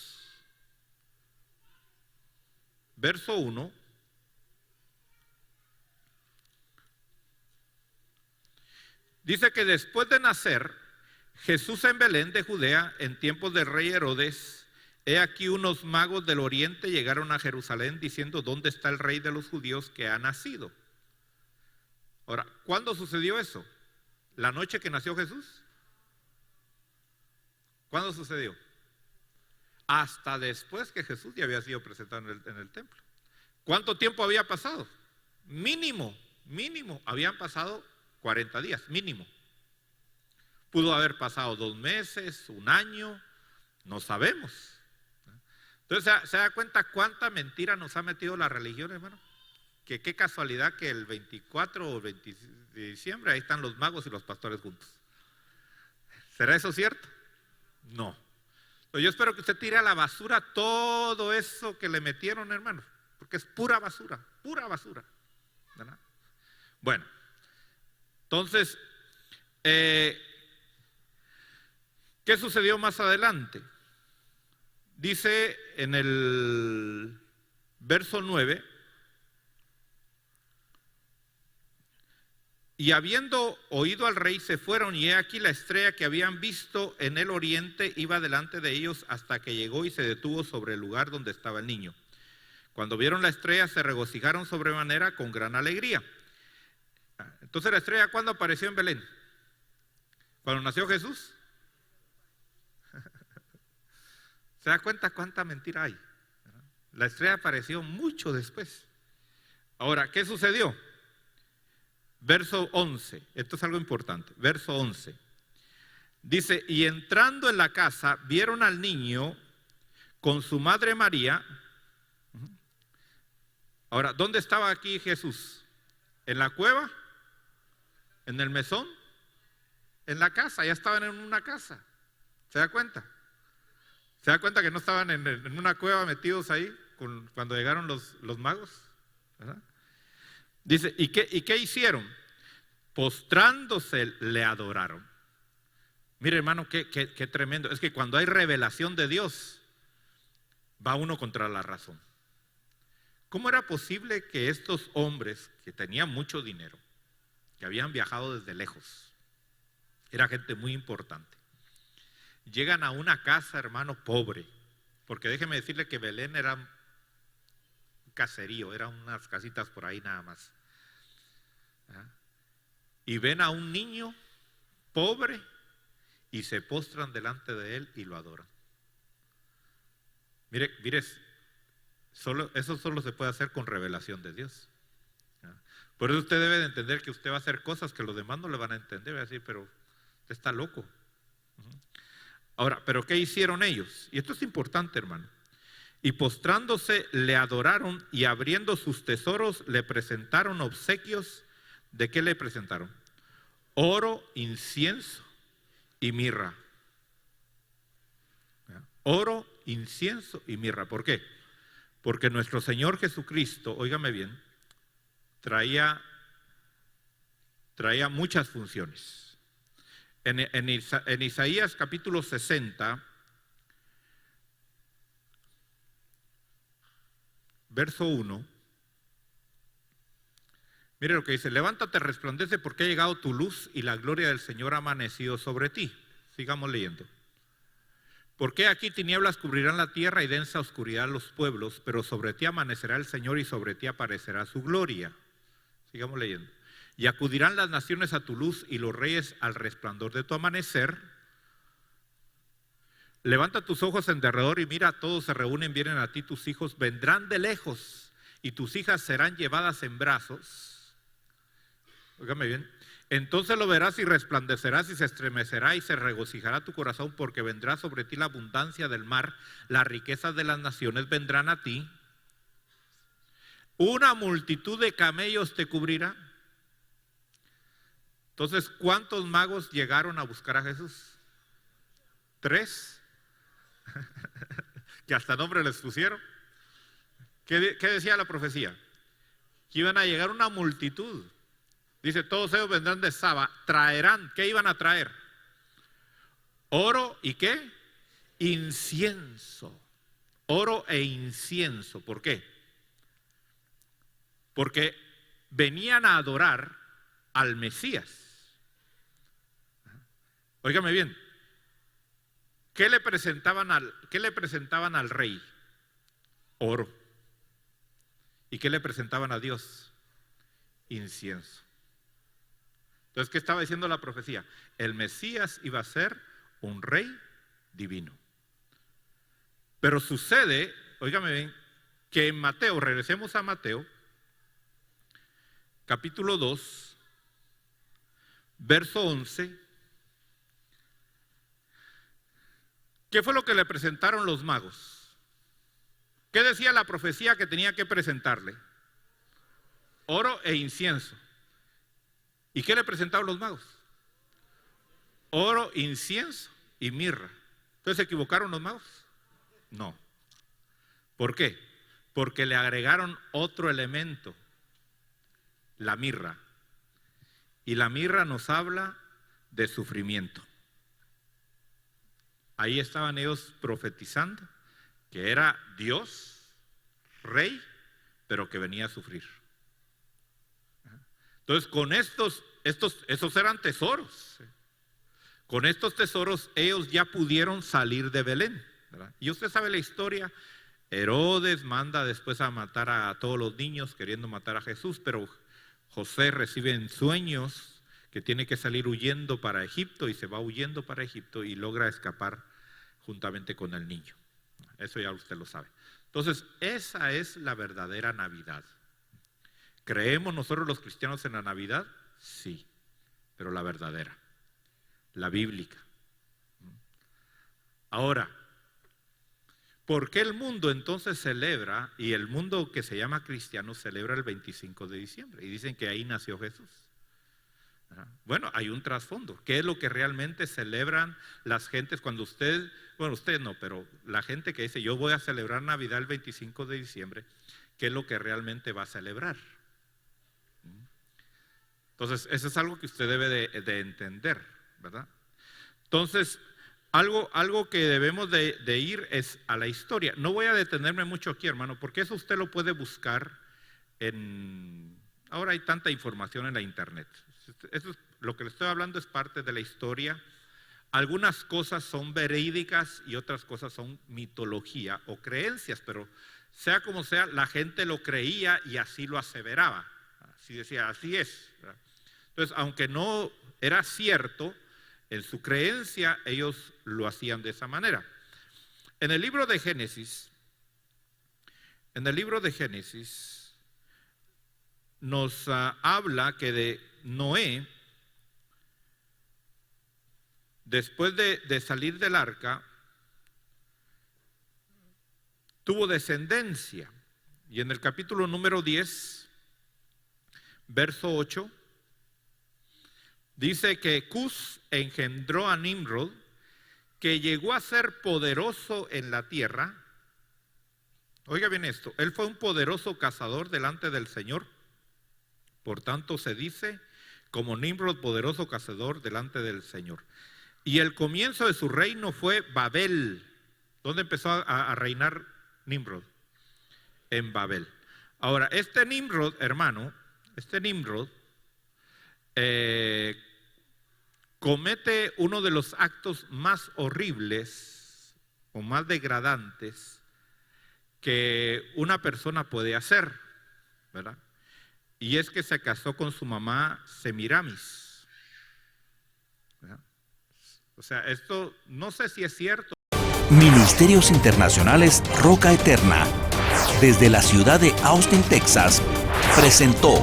verso 1, dice que después de nacer Jesús en Belén de Judea, en tiempos del rey Herodes, he aquí unos magos del oriente llegaron a Jerusalén diciendo: ¿dónde está el rey de los judíos que ha nacido? Ahora, ¿cuándo sucedió eso? ¿La noche que nació Jesús? ¿Cuándo sucedió? Hasta después que Jesús ya había sido presentado en el templo. ¿Cuánto tiempo había pasado? Mínimo, habían pasado 40 días, mínimo. Pudo haber pasado 2 meses, 1 año, no sabemos. Entonces, ¿se da cuenta cuánta mentira nos ha metido la religión, hermano? Que qué casualidad que el 24 o 20 de diciembre ahí están los magos y los pastores juntos. ¿Será eso cierto? No. Pero yo espero que usted tire a la basura todo eso que le metieron, hermano, porque es pura basura, ¿verdad? Bueno, entonces, ¿qué sucedió más adelante? Dice en el verso 9: y habiendo oído al rey se fueron, y he aquí la estrella que habían visto en el oriente iba delante de ellos hasta que llegó y se detuvo sobre el lugar donde estaba el niño. Cuando vieron la estrella se regocijaron sobremanera con gran alegría. Entonces, la estrella, ¿cuándo apareció en Belén? ¿Cuando nació Jesús? ¿Se da cuenta cuánta mentira hay? La estrella apareció mucho después. Ahora, ¿qué sucedió? Verso 11, esto es algo importante. Verso 11 dice: y entrando en la casa vieron al niño con su madre María. Ahora, ¿dónde estaba aquí Jesús? ¿En la cueva? ¿En el mesón? En la casa, ya estaban en una casa. ¿Se da cuenta? ¿Se da cuenta que no estaban en una cueva metidos ahí cuando llegaron los magos? ¿Verdad? Dice, ¿y qué hicieron? Postrándose le adoraron. Mire, hermano, qué tremendo. Es que cuando hay revelación de Dios, va uno contra la razón. ¿Cómo era posible que estos hombres que tenían mucho dinero, que habían viajado desde lejos, era gente muy importante, llegan a una casa, hermano, pobre? Porque déjeme decirle que Belén era un caserío, eran unas casitas por ahí nada más. Y ven a un niño pobre y se postran delante de él y lo adoran. Mire, eso solo se puede hacer con revelación de Dios. Por eso usted debe de entender que usted va a hacer cosas que los demás no le van a entender. Va a decir, pero usted está loco. Ahora, ¿pero qué hicieron ellos? Y esto es importante, hermano. Y postrándose le adoraron, y abriendo sus tesoros le presentaron obsequios. ¿De qué le presentaron? Oro, incienso y mirra. Oro, incienso y mirra. ¿Por qué? Porque nuestro Señor Jesucristo, óigame bien, traía muchas funciones. En Isaías capítulo 60, verso 1, mire lo que dice: levántate, resplandece, porque ha llegado tu luz y la gloria del Señor ha amanecido sobre ti. Sigamos leyendo. Porque aquí tinieblas cubrirán la tierra y densa oscuridad los pueblos, pero sobre ti amanecerá el Señor y sobre ti aparecerá su gloria. Sigamos leyendo. Y acudirán las naciones a tu luz y los reyes al resplandor de tu amanecer. Levanta tus ojos en derredor y mira, todos se reúnen, vienen a ti tus hijos, vendrán de lejos y tus hijas serán llevadas en brazos. Óigame bien. Entonces lo verás y resplandecerás y se estremecerá y se regocijará tu corazón, porque vendrá sobre ti la abundancia del mar, las riquezas de las naciones vendrán a ti. Una multitud de camellos te cubrirá. Entonces, ¿cuántos magos llegaron a buscar a Jesús? 3. Que hasta nombre les pusieron. ¿Qué decía la profecía? Que iban a llegar una multitud. Dice, todos ellos vendrán de Saba, traerán, ¿qué iban a traer? Oro y ¿qué? Incienso. Oro e incienso. ¿Por qué? porque venían a adorar al Mesías. Óigame bien, ¿qué le presentaban al rey? Oro. ¿Y qué le presentaban a Dios? Incienso. Entonces, ¿qué estaba diciendo la profecía? El Mesías iba a ser un rey divino. Pero sucede, óigame bien, que en Mateo, regresemos a Mateo, capítulo 2, verso 11, ¿qué fue lo que le presentaron los magos? ¿Qué decía la profecía que tenía que presentarle? Oro e incienso. ¿Y qué le presentaron los magos? Oro, incienso y mirra. ¿Entonces se equivocaron los magos? No. ¿Por qué? Porque le agregaron otro elemento, la mirra. Y la mirra nos habla de sufrimiento. Ahí estaban ellos profetizando que era Dios, rey, pero que venía a sufrir. Entonces, con esos eran tesoros. Con estos tesoros ellos ya pudieron salir de Belén, ¿verdad? Y usted sabe la historia. Herodes manda después a matar a todos los niños, queriendo matar a Jesús, pero José recibe en sueños que tiene que salir huyendo para Egipto, y se va huyendo para Egipto y logra escapar juntamente con el niño. Eso ya usted lo sabe. Entonces, esa es la verdadera Navidad. ¿Creemos nosotros los cristianos en la Navidad? Sí, pero la verdadera, la bíblica. Ahora, ¿por qué el mundo entonces celebra, y el mundo que se llama cristiano celebra el 25 de diciembre? Y dicen que ahí nació Jesús. Bueno, hay un trasfondo. ¿Qué es lo que realmente celebran las gentes cuando usted no, pero la gente que dice yo voy a celebrar Navidad el 25 de diciembre, ¿qué es lo que realmente va a celebrar? Entonces, eso es algo que usted debe de entender, ¿verdad? Entonces, algo que debemos de ir es a la historia. No voy a detenerme mucho aquí, hermano, porque eso usted lo puede buscar ahora hay tanta información en la internet. Lo que le estoy hablando es parte de la historia. Algunas cosas son verídicas y otras cosas son mitología o creencias, pero sea como sea, la gente lo creía y así lo aseveraba. Así decía, así es, ¿verdad? Entonces, aunque no era cierto, en su creencia ellos lo hacían de esa manera. En el libro de Génesis nos habla que de Noé, después de salir del arca, tuvo descendencia. Y en el capítulo número 10, verso 8, dice que Cus engendró a Nimrod, que llegó a ser poderoso en la tierra. Oiga bien esto, él fue un poderoso cazador delante del Señor. Por tanto se dice como Nimrod, poderoso cazador delante del Señor. Y el comienzo de su reino fue Babel. ¿Dónde empezó a reinar Nimrod? En Babel. Ahora, este Nimrod, hermano, comete uno de los actos más horribles o más degradantes que una persona puede hacer, ¿verdad? Y es que se casó con su mamá Semiramis, ¿verdad? O sea, esto no sé si es cierto. Ministerios Internacionales Roca Eterna, desde la ciudad de Austin, Texas, presentó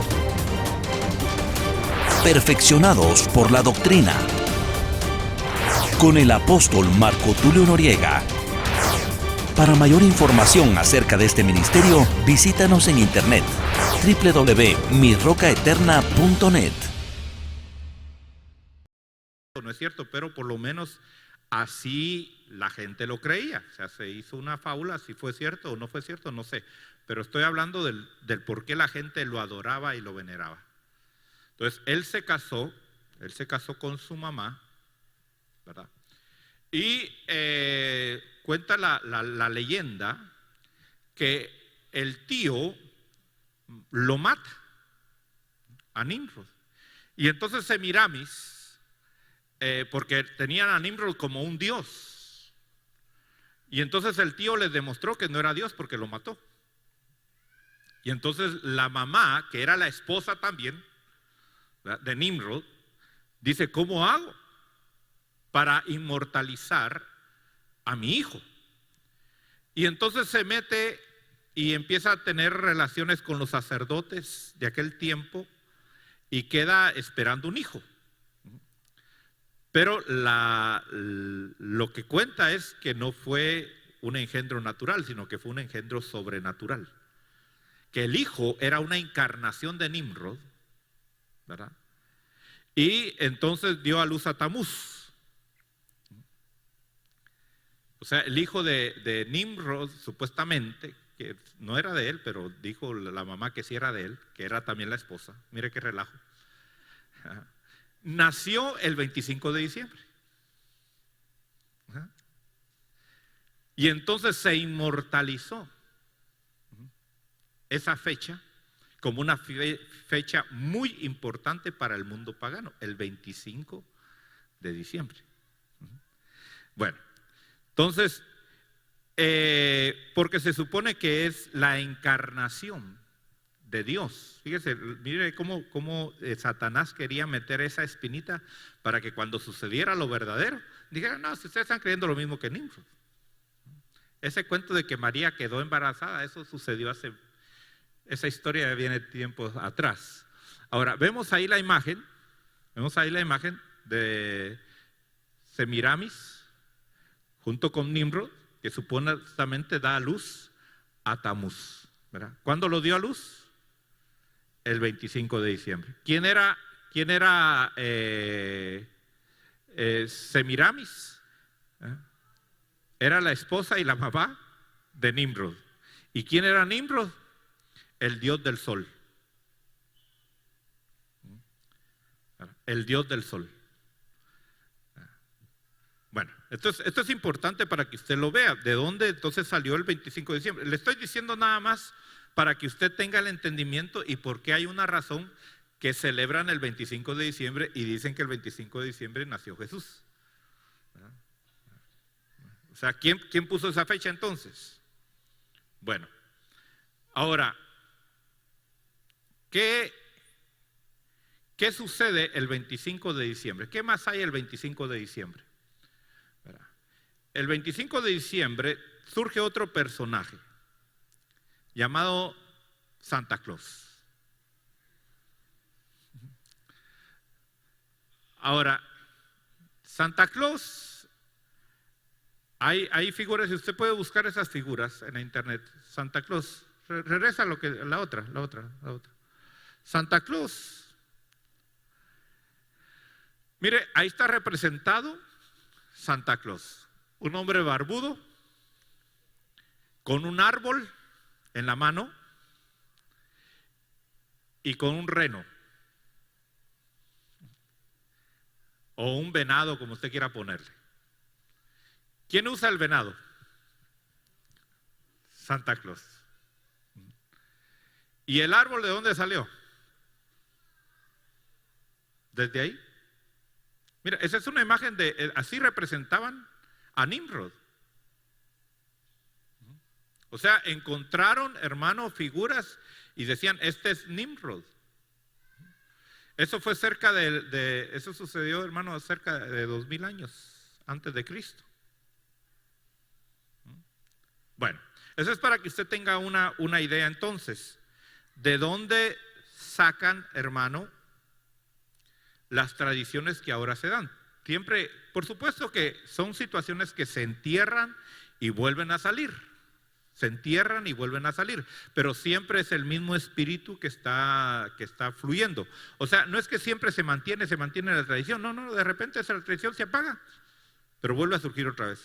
Perfeccionados por la Doctrina, con el apóstol Marco Tulio Noriega. Para mayor información acerca de este ministerio, visítanos en internet www.mirrocaeterna.net. No es cierto, pero por lo menos así la gente lo creía. O sea, se hizo una fábula, si fue cierto o no fue cierto, no sé. Pero estoy hablando del por qué la gente lo adoraba y lo veneraba. Entonces, él se casó con su mamá, ¿verdad? Y cuenta la leyenda que el tío lo mata a Nimrod. Y entonces Semiramis, porque tenían a Nimrod como un dios, y entonces el tío les demostró que no era dios porque lo mató. Y entonces la mamá, que era la esposa también, ¿verdad?, de Nimrod, dice: ¿cómo hago para inmortalizar a mi hijo? Y entonces se mete y empieza a tener relaciones con los sacerdotes de aquel tiempo y queda esperando un hijo. Pero lo que cuenta es que no fue un engendro natural, sino que fue un engendro sobrenatural. Que el hijo era una encarnación de Nimrod, ¿verdad? Y entonces dio a luz a Tamuz. O sea, el hijo de Nimrod, supuestamente, que no era de él, pero dijo la mamá que sí era de él, que era también la esposa. Mire qué relajo. Nació el 25 de diciembre. Y entonces se inmortalizó esa fecha como una fecha muy importante para el mundo pagano, el 25 de diciembre. Bueno, entonces, porque se supone que es la encarnación de Dios. Fíjese, mire cómo Satanás quería meter esa espinita para que cuando sucediera lo verdadero, dijeran: no, si ustedes están creyendo lo mismo que Nimrod. Ese cuento de que María quedó embarazada, eso sucedió esa historia viene tiempos atrás. Ahora, vemos ahí la imagen de Semiramis junto con Nimrod, que supuestamente da a luz a Tamuz, ¿verdad? ¿Cuándo lo dio a luz? El 25 de diciembre. ¿Quién era Semiramis? Era la esposa y la mamá de Nimrod. ¿Y quién era Nimrod? El dios del sol. El dios del sol. Bueno, esto es importante para que usted lo vea. ¿De dónde entonces salió el 25 de diciembre? Le estoy diciendo nada más para que usted tenga el entendimiento y por qué hay una razón que celebran el 25 de diciembre y dicen que el 25 de diciembre nació Jesús. O sea, ¿quién puso esa fecha entonces? Bueno, ahora, ¿qué sucede el 25 de diciembre? ¿Qué más hay el 25 de diciembre? El 25 de diciembre surge otro personaje llamado Santa Claus. Ahora, Santa Claus, hay figuras, y usted puede buscar esas figuras en la internet. Santa Claus, regresa la otra. Santa Claus. Mire, ahí está representado Santa Claus, un hombre barbudo con un árbol en la mano y con un reno o un venado, como usted quiera ponerle. ¿Quién usa el venado? Santa Claus. ¿Y el árbol de dónde salió? Desde ahí. Mira, esa es una imagen así representaban a Nimrod. O sea, encontraron, hermano, figuras y decían: este es Nimrod. Eso fue eso sucedió, hermano, cerca de 2000 años antes de Cristo. Bueno, eso es para que usted tenga una idea entonces de dónde sacan, hermano, las tradiciones que ahora se dan. Siempre, por supuesto que son situaciones que se entierran y vuelven a salir. Se entierran y vuelven a salir, pero siempre es el mismo espíritu que está fluyendo. O sea, no es que siempre se mantiene la tradición, no, de repente esa tradición se apaga, pero vuelve a surgir otra vez,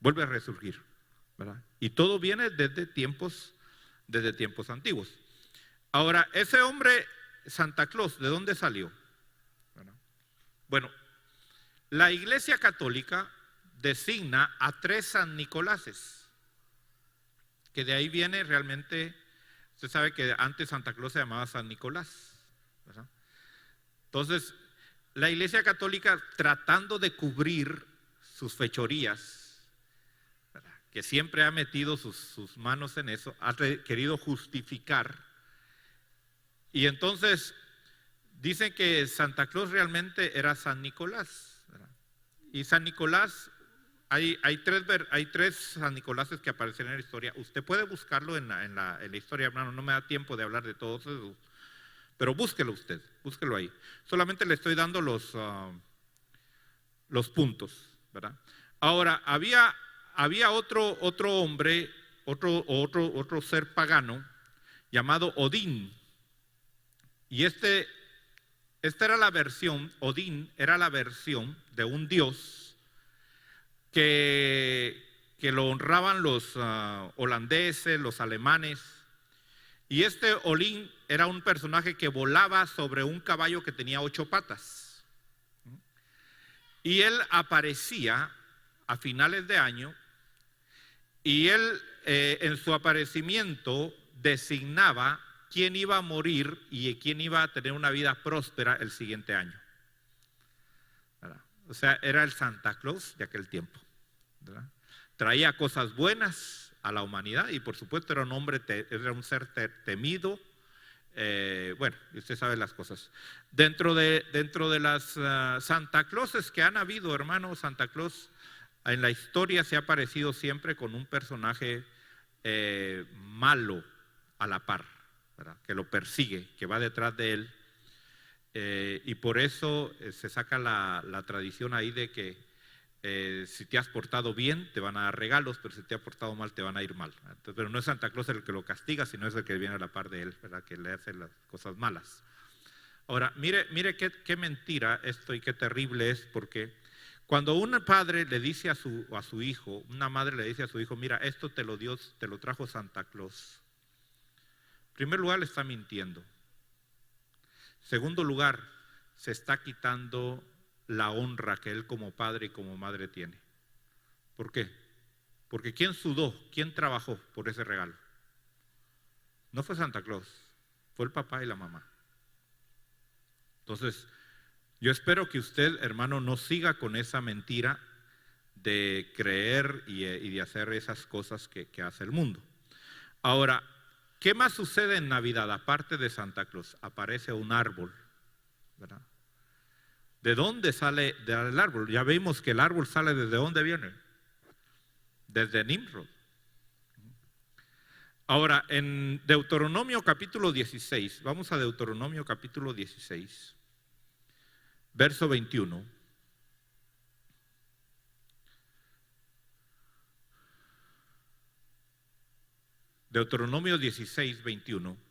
vuelve a resurgir, ¿verdad? Y todo viene desde tiempos antiguos. Ahora, ese hombre Santa Claus, ¿de dónde salió? Bueno, la Iglesia Católica designa a 3 San Nicoláses, que de ahí viene realmente Usted sabe que antes Santa Claus se llamaba San Nicolás, ¿verdad? Entonces, la Iglesia Católica, tratando de cubrir sus fechorías, ¿verdad?, que siempre ha metido sus manos en eso, ha querido justificar. Y entonces dicen que Santa Claus realmente era San Nicolás, ¿verdad? Y San Nicolás, hay tres San Nicoláses que aparecen en la historia. Usted puede buscarlo en la historia, hermano, no me da tiempo de hablar de todos esos, pero búsquelo usted, búsquelo ahí. Solamente le estoy dando los puntos, ¿verdad? Ahora, había otro hombre, otro ser pagano llamado Odín. Y esta era la versión, Odín era la versión de un dios que lo honraban los holandeses, los alemanes. Y este Odín era un personaje que volaba sobre un caballo que tenía 8 patas. Y él aparecía a finales de año, y él en su aparecimiento designaba quién iba a morir y quién iba a tener una vida próspera el siguiente año, ¿verdad? O sea, era el Santa Claus de aquel tiempo, ¿verdad? Traía cosas buenas a la humanidad y por supuesto era un ser temido. Bueno, usted sabe las cosas. Dentro de las Santa Clauses que han habido, hermano, Santa Claus en la historia se ha aparecido siempre con un personaje malo a la par, ¿verdad?, que lo persigue, que va detrás de él. Y por eso se saca la tradición ahí de que si te has portado bien te van a dar regalos, pero si te has portado mal te van a ir mal. Entonces, pero no es Santa Claus el que lo castiga, sino es el que viene a la par de él, ¿verdad?, que le hace las cosas malas. Ahora, mire qué mentira esto y qué terrible es, porque cuando un padre le dice a su hijo, una madre le dice a su hijo, mira, esto te lo trajo Santa Claus. En primer lugar, le está mintiendo. En segundo lugar, se está quitando la honra que él como padre y como madre tiene. ¿Por qué? Porque ¿quién sudó? ¿Quién trabajó por ese regalo? No fue Santa Claus, fue el papá y la mamá. Entonces, yo espero que usted, hermano, no siga con esa mentira de creer y de hacer esas cosas que hace el mundo. Ahora, ¿qué más sucede en Navidad? Aparte de Santa Claus, aparece un árbol, ¿verdad? ¿De dónde sale el árbol? Ya vimos que el árbol sale ¿desde dónde viene? Desde Nimrod. Ahora, en Deuteronomio capítulo 16, vamos a Deuteronomio capítulo 16, verso 21. Deuteronomio 16, 21.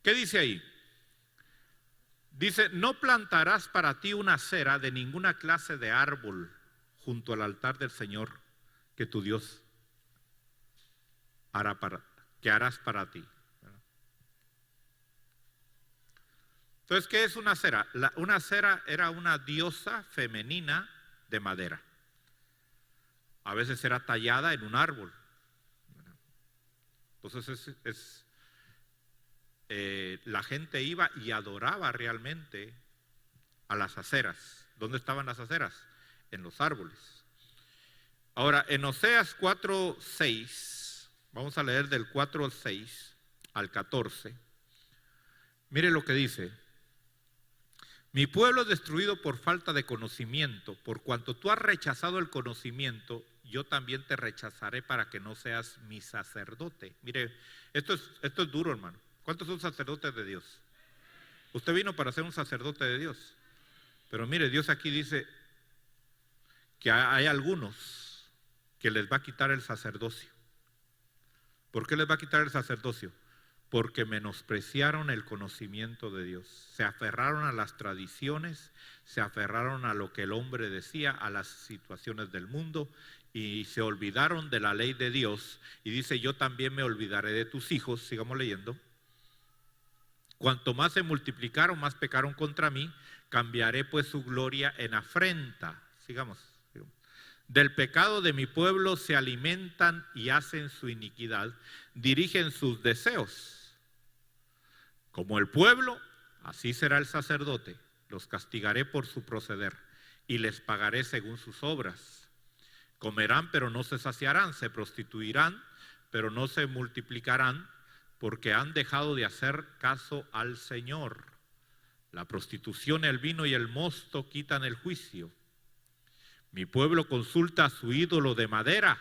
¿Qué dice ahí? Dice, no plantarás para ti una acera de ninguna clase de árbol junto al altar del Señor que tu Dios harás para ti. Entonces, ¿qué es una acera? Una acera era una diosa femenina de madera. A veces era tallada en un árbol. Entonces la gente iba y adoraba realmente a las aceras. ¿Dónde estaban las aceras? En los árboles. Ahora, en Oseas 4:6, vamos a leer del 4:6 al 14. Mire lo que dice. Mi pueblo es destruido por falta de conocimiento. Por cuanto tú has rechazado el conocimiento, yo también te rechazaré para que no seas mi sacerdote. Mire, esto es duro, hermano. ¿Cuántos son sacerdotes de Dios? Usted vino para ser un sacerdote de Dios. Pero mire, Dios aquí dice que hay algunos que les va a quitar el sacerdocio. ¿Por qué les va a quitar el sacerdocio? Porque menospreciaron el conocimiento de Dios. Se aferraron a las tradiciones, se aferraron a lo que el hombre decía, a las situaciones del mundo, y se olvidaron de la ley de Dios. Y dice, yo también me olvidaré de tus hijos. Sigamos leyendo. Cuanto más se multiplicaron, más pecaron contra mí, cambiaré pues su gloria en afrenta. Sigamos. Del pecado de mi pueblo se alimentan y hacen su iniquidad, dirigen sus deseos. Como el pueblo, así será el sacerdote. Los castigaré por su proceder y les pagaré según sus obras. Comerán, pero no se saciarán, se prostituirán, pero no se multiplicarán, porque han dejado de hacer caso al Señor. La prostitución, el vino y el mosto quitan el juicio. Mi pueblo consulta a su ídolo de madera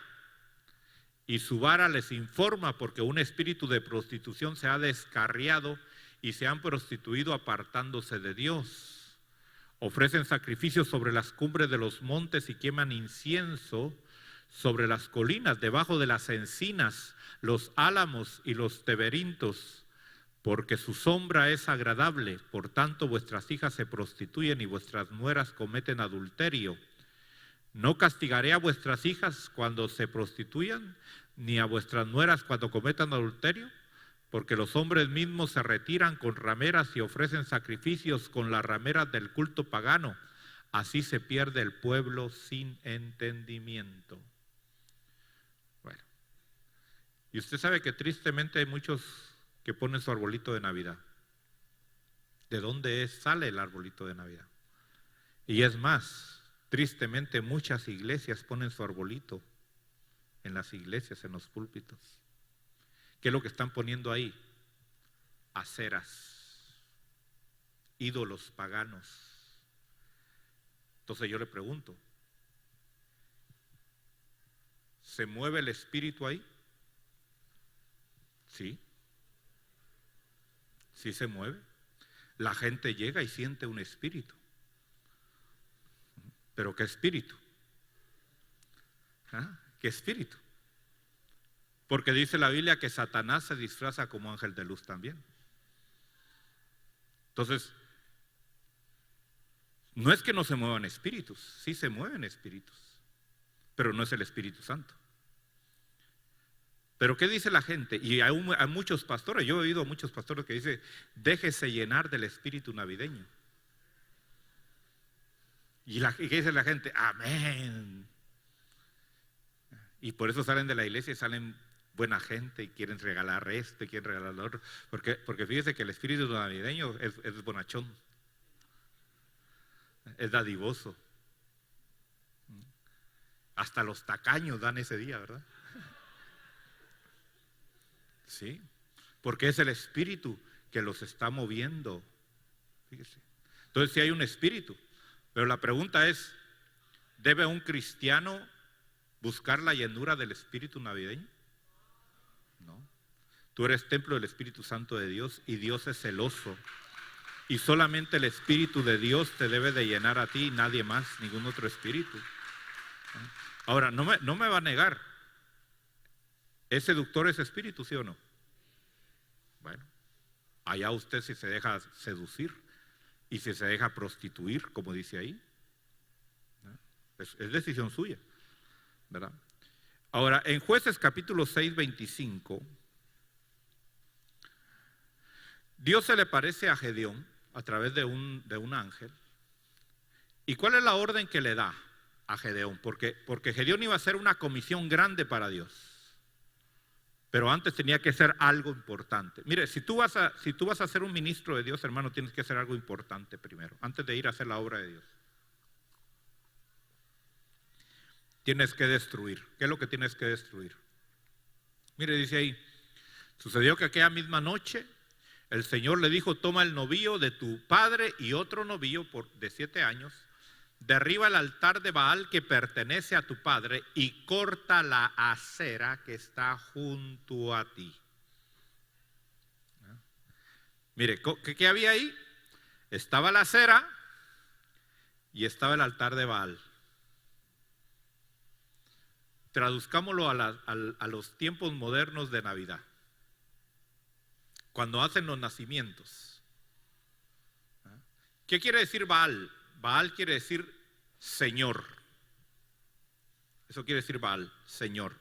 y su vara les informa, porque un espíritu de prostitución se ha descarriado y se han prostituido apartándose de Dios. Ofrecen sacrificios sobre las cumbres de los montes y queman incienso sobre las colinas, debajo de las encinas, los álamos y los teberintos, porque su sombra es agradable. Por tanto, vuestras hijas se prostituyen y vuestras nueras cometen adulterio. No castigaré a vuestras hijas cuando se prostituyan, ni a vuestras nueras cuando cometan adulterio, porque los hombres mismos se retiran con rameras y ofrecen sacrificios con las rameras del culto pagano. Así se pierde el pueblo sin entendimiento. Bueno, y usted sabe que tristemente hay muchos que ponen su arbolito de Navidad. ¿De dónde sale el arbolito de Navidad? Y es más, tristemente muchas iglesias ponen su arbolito en las iglesias, en los púlpitos. ¿Qué es lo que están poniendo ahí? Aceras, ídolos paganos. Entonces yo le pregunto, ¿se mueve el espíritu ahí? Sí. Sí se mueve. La gente llega y siente un espíritu. ¿Pero qué espíritu? ¿Ah? ¿Qué espíritu? Porque dice la Biblia que Satanás se disfraza como ángel de luz también. Entonces, no es que no se muevan espíritus, sí se mueven espíritus, pero no es el Espíritu Santo. Pero ¿qué dice la gente? Y hay muchos pastores, yo he oído a muchos pastores que dicen, déjese llenar del espíritu navideño. ¿Y qué dice la gente? Amén. Y por eso salen de la iglesia y salen buena gente y quieren regalar esto y quieren regalar lo otro. Porque fíjese que el espíritu navideño es bonachón, es dadivoso. Hasta los tacaños dan ese día, ¿verdad? Sí, porque es el espíritu que los está moviendo. Fíjese. Entonces sí hay un espíritu. Pero la pregunta es, ¿debe un cristiano buscar la llenura del espíritu navideño? No. Tú eres templo del Espíritu Santo de Dios y Dios es celoso. Y solamente el Espíritu de Dios te debe de llenar a ti y nadie más, ningún otro espíritu. Ahora, no me va a negar, ¿es seductor ese espíritu, sí o no? Bueno, allá usted si se deja seducir y si se deja prostituir, como dice ahí, es decisión suya, ¿verdad? Ahora, en Jueces capítulo 6, 25, Dios se le parece a Gedeón a través de un ángel. ¿Y cuál es la orden que le da a Gedeón? Porque Gedeón iba a hacer una comisión grande para Dios. Pero antes tenía que ser algo importante. Mire, si tú vas a ser un ministro de Dios, hermano, tienes que hacer algo importante primero, antes de ir a hacer la obra de Dios. Tienes que destruir. ¿Qué es lo que tienes que destruir? Mire, dice ahí, sucedió que aquella misma noche el Señor le dijo, toma el novillo de tu padre y otro novillo de 7 años, derriba el altar de Baal que pertenece a tu padre y corta la acera que está junto a ti. Mire, ¿qué había ahí? Estaba la acera y estaba el altar de Baal. Traduzcámoslo a los tiempos modernos de Navidad. Cuando hacen los nacimientos. ¿Qué quiere decir Baal? Baal quiere decir Señor. Eso quiere decir Baal, Señor.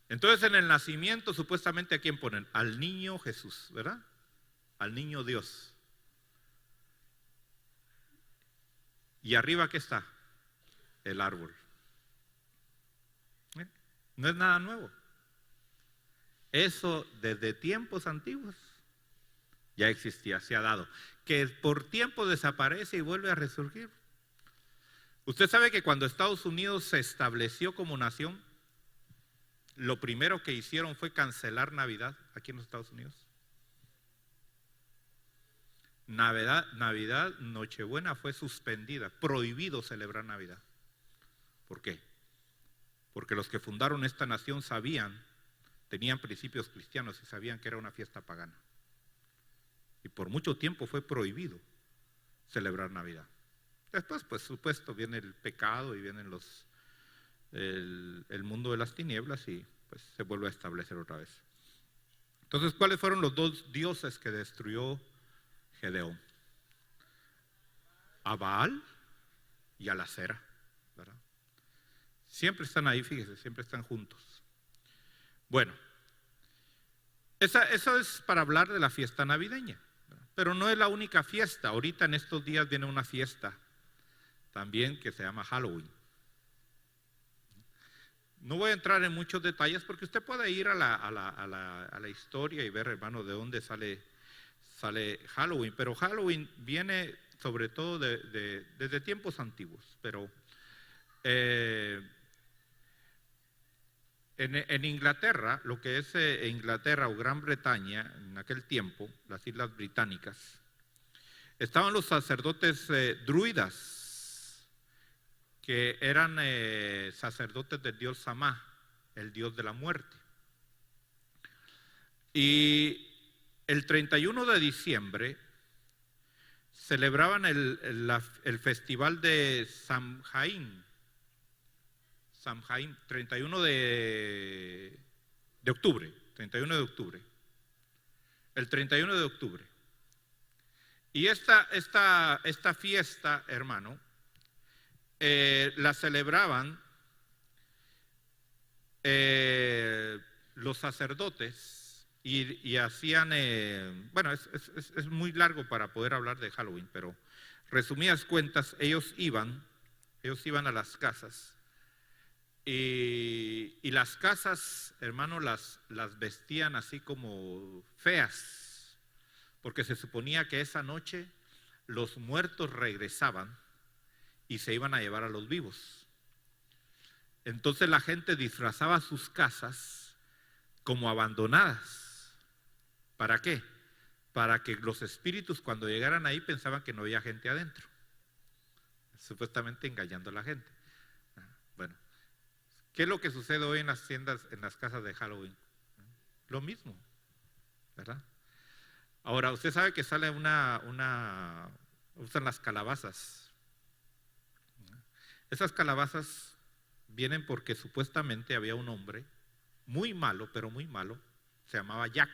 Entonces en el nacimiento supuestamente ¿a quién ponen? Al niño Jesús, ¿verdad? Al niño Dios. ¿Y arriba qué está? el árbol. No es nada nuevo. Eso desde tiempos antiguos ya existía, se ha dado. Que por tiempo desaparece y vuelve a resurgir. Usted sabe que cuando Estados Unidos se estableció como nación, lo primero que hicieron fue cancelar Navidad aquí en los Estados Unidos. Navidad, Nochebuena fue suspendida, prohibido celebrar Navidad. ¿Por qué? Porque los que fundaron esta nación tenían principios cristianos y sabían que era una fiesta pagana. Y por mucho tiempo fue prohibido celebrar Navidad. Después, pues supuesto, viene el pecado y vienen el mundo de las tinieblas y pues se vuelve a establecer otra vez. Entonces, ¿cuáles fueron los dos dioses que destruyó Gedeón? A Baal y a la Acera, ¿verdad? Siempre están ahí, fíjese, siempre están juntos. Bueno, eso es para hablar de la fiesta navideña, ¿verdad? Pero no es la única fiesta. Ahorita en estos días viene una fiesta también que se llama Halloween. No voy a entrar en muchos detalles porque usted puede ir a la historia y ver, hermano, de dónde sale Halloween. Pero Halloween viene sobre todo desde tiempos antiguos. Pero en Inglaterra, lo que es Inglaterra o Gran Bretaña, en aquel tiempo, las Islas Británicas, estaban los sacerdotes druidas, que eran sacerdotes del dios Samá, el dios de la muerte. Y el 31 de diciembre celebraban el festival de Samhain, 31 de octubre, 31 de octubre. El 31 de octubre. Y esta fiesta, hermano, la celebraban los sacerdotes y hacían, bueno, es muy largo para poder hablar de Halloween, pero resumidas cuentas, ellos iban a las casas y las casas, hermano, las vestían así como feas, porque se suponía que esa noche los muertos regresaban y se iban a llevar a los vivos. Entonces la gente disfrazaba sus casas como abandonadas. ¿Para qué? Para que los espíritus cuando llegaran ahí pensaban que no había gente adentro, supuestamente engañando a la gente. Bueno, ¿qué es lo que sucede hoy en las tiendas, en las casas de Halloween? Lo mismo, ¿verdad? Ahora, usted sabe que sale usan las calabazas. Esas calabazas vienen porque supuestamente había un hombre muy malo, pero muy malo, se llamaba Jack.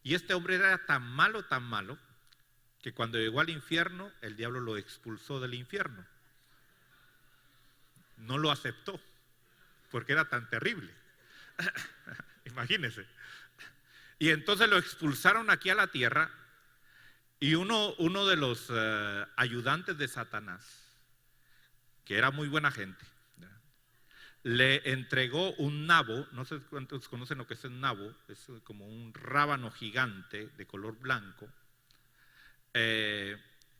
Y este hombre era tan malo, que cuando llegó al infierno, el diablo lo expulsó del infierno. No lo aceptó, porque era tan terrible. Imagínense. Y entonces lo expulsaron aquí a la tierra, y uno de los ayudantes de Satanás, que era muy buena gente, le entregó un nabo. No sé cuántos conocen lo que es el nabo, es como un rábano gigante de color blanco,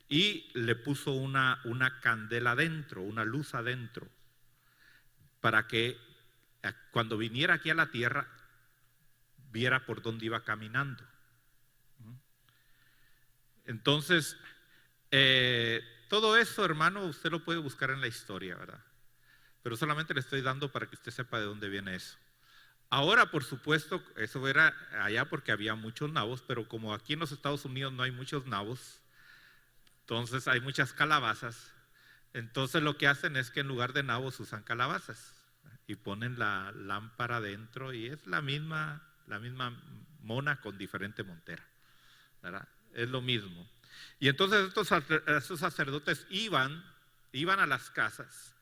y le puso una candela adentro, una luz adentro, para que cuando viniera aquí a la tierra viera por dónde iba caminando. Entonces, todo eso, hermano, usted lo puede buscar en la historia, ¿verdad? Pero solamente le estoy dando para que usted sepa de dónde viene eso. Ahora, por supuesto, eso era allá porque había muchos nabos, pero como aquí en los Estados Unidos no hay muchos nabos, entonces hay muchas calabazas. Entonces lo que hacen es que en lugar de nabos usan calabazas y ponen la lámpara dentro y es la misma mona con diferente montera, ¿verdad? Es lo mismo. Y entonces estos sacerdotes iban a las casas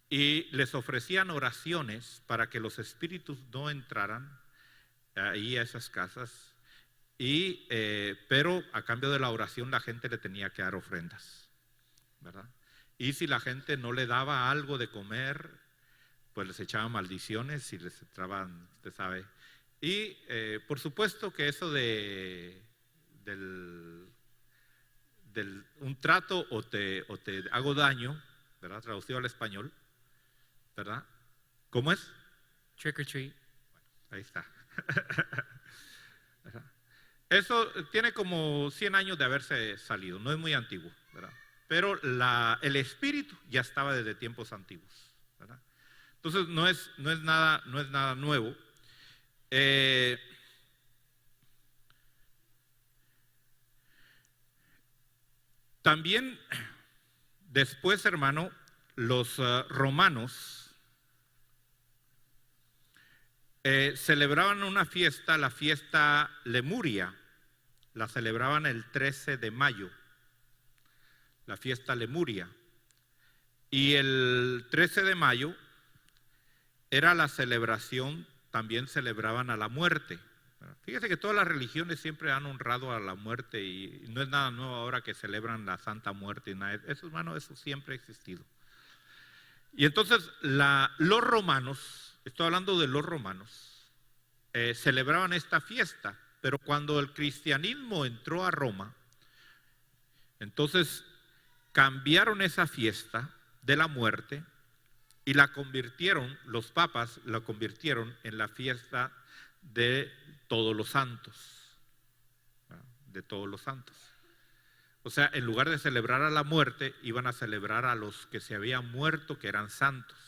y les ofrecían oraciones para que los espíritus no entraran ahí a esas casas, pero a cambio de la oración la gente le tenía que dar ofrendas, ¿verdad? Y si la gente no le daba algo de comer, pues les echaban maldiciones y les entraban, usted sabe. Y por supuesto que eso del un trato o te hago daño, ¿verdad? Traducido al español, ¿verdad? ¿Cómo es? Trick or treat. Ahí está. Eso tiene como 100 años de haberse salido, no es muy antiguo, ¿verdad? Pero el espíritu ya estaba desde tiempos antiguos, ¿verdad? Entonces no es nada nuevo. También después, hermano, los romanos celebraban una fiesta, la fiesta Lemuria, la celebraban el 13 de mayo, la fiesta Lemuria. Y el 13 de mayo era la celebración, también celebraban a la muerte. Fíjese que todas las religiones siempre han honrado a la muerte y no es nada nuevo ahora que celebran la Santa Muerte y nada. Eso, hermano, eso siempre ha existido. Y entonces los romanos, estoy hablando de los romanos, celebraban esta fiesta, pero cuando el cristianismo entró a Roma, entonces cambiaron esa fiesta de la muerte y la convirtieron, los papas la convirtieron en la fiesta de todos los santos, de todos los santos. O sea, en lugar de celebrar a la muerte, iban a celebrar a los que se habían muerto, que eran santos.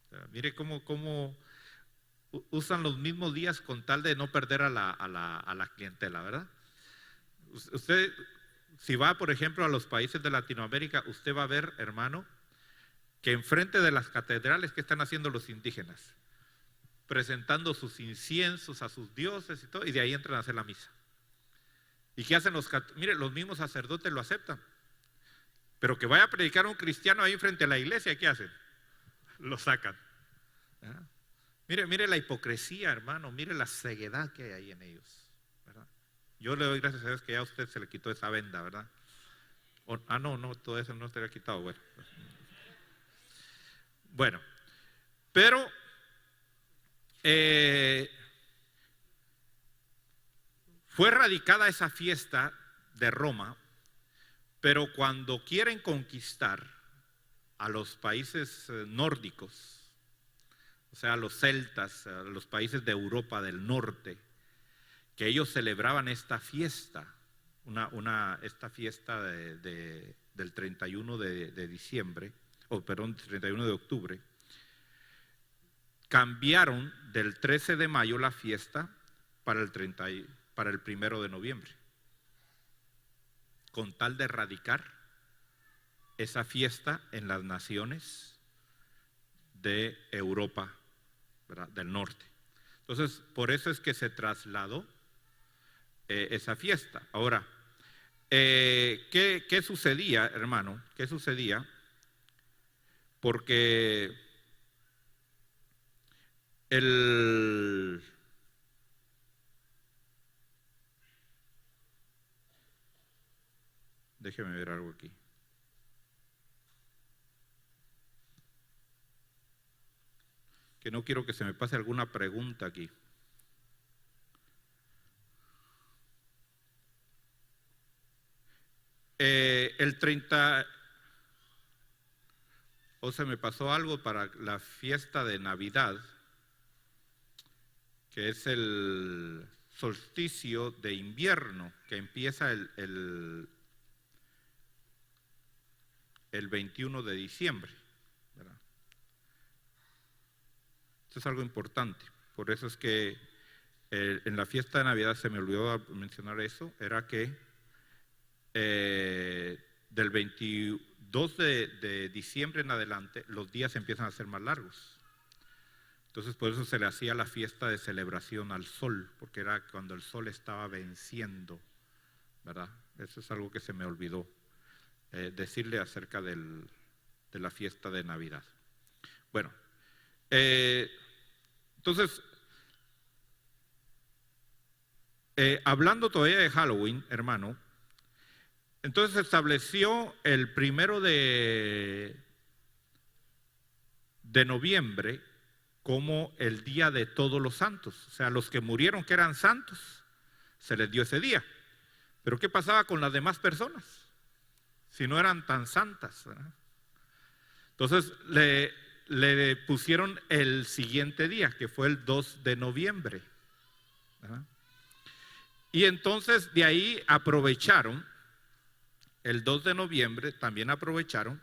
O sea, mire cómo usan los mismos días con tal de no perder a la clientela, ¿verdad? Usted, si va, por ejemplo, a los países de Latinoamérica, usted va a ver, hermano, que enfrente de las catedrales, ¿qué están haciendo los indígenas? Presentando sus inciensos a sus dioses y todo, y de ahí entran a hacer la misa. ¿Y qué hacen los católicos? Mire, los mismos sacerdotes lo aceptan. Pero que vaya a predicar un cristiano ahí frente a la iglesia, ¿qué hacen? Lo sacan. ¿Ah? Mire la hipocresía, hermano, mire la ceguedad que hay ahí en ellos, ¿verdad? Yo le doy gracias a Dios que ya a usted se le quitó esa venda, ¿verdad? No, todo eso no se le ha quitado, bueno, pero fue erradicada esa fiesta de Roma, pero cuando quieren conquistar a los países nórdicos, o sea, a los celtas, a los países de Europa del norte, que ellos celebraban esta fiesta, esta fiesta del 31 de diciembre, 31 de octubre, cambiaron del 13 de mayo la fiesta para el 1 de noviembre, con tal de erradicar esa fiesta en las naciones de Europa, ¿verdad?, del norte. Entonces, por eso es que se trasladó esa fiesta. Ahora, ¿qué sucedía, hermano? ¿Qué sucedía? Porque déjeme ver algo aquí. Que no quiero que se me pase alguna pregunta aquí. El 30, o se me pasó algo para la fiesta de Navidad, que es el solsticio de invierno, que empieza el 21 de diciembre, ¿verdad? Esto es algo importante, por eso es que en la fiesta de Navidad, se me olvidó mencionar eso, era que del 22 de diciembre en adelante, los días empiezan a ser más largos. Entonces, por eso se le hacía la fiesta de celebración al sol, porque era cuando el sol estaba venciendo, ¿verdad? Eso es algo que se me olvidó decirle acerca de la fiesta de Navidad. Bueno, entonces, hablando todavía de Halloween, hermano, Entonces se estableció el 1 de noviembre como el día de todos los santos. O sea, los que murieron que eran santos, se les dio ese día. Pero ¿qué pasaba con las demás personas? Si no eran tan santas, ¿verdad? Entonces le pusieron el siguiente día, que fue el 2 de noviembre. ¿Verdad? Y entonces de ahí aprovecharon, el 2 de noviembre también aprovecharon,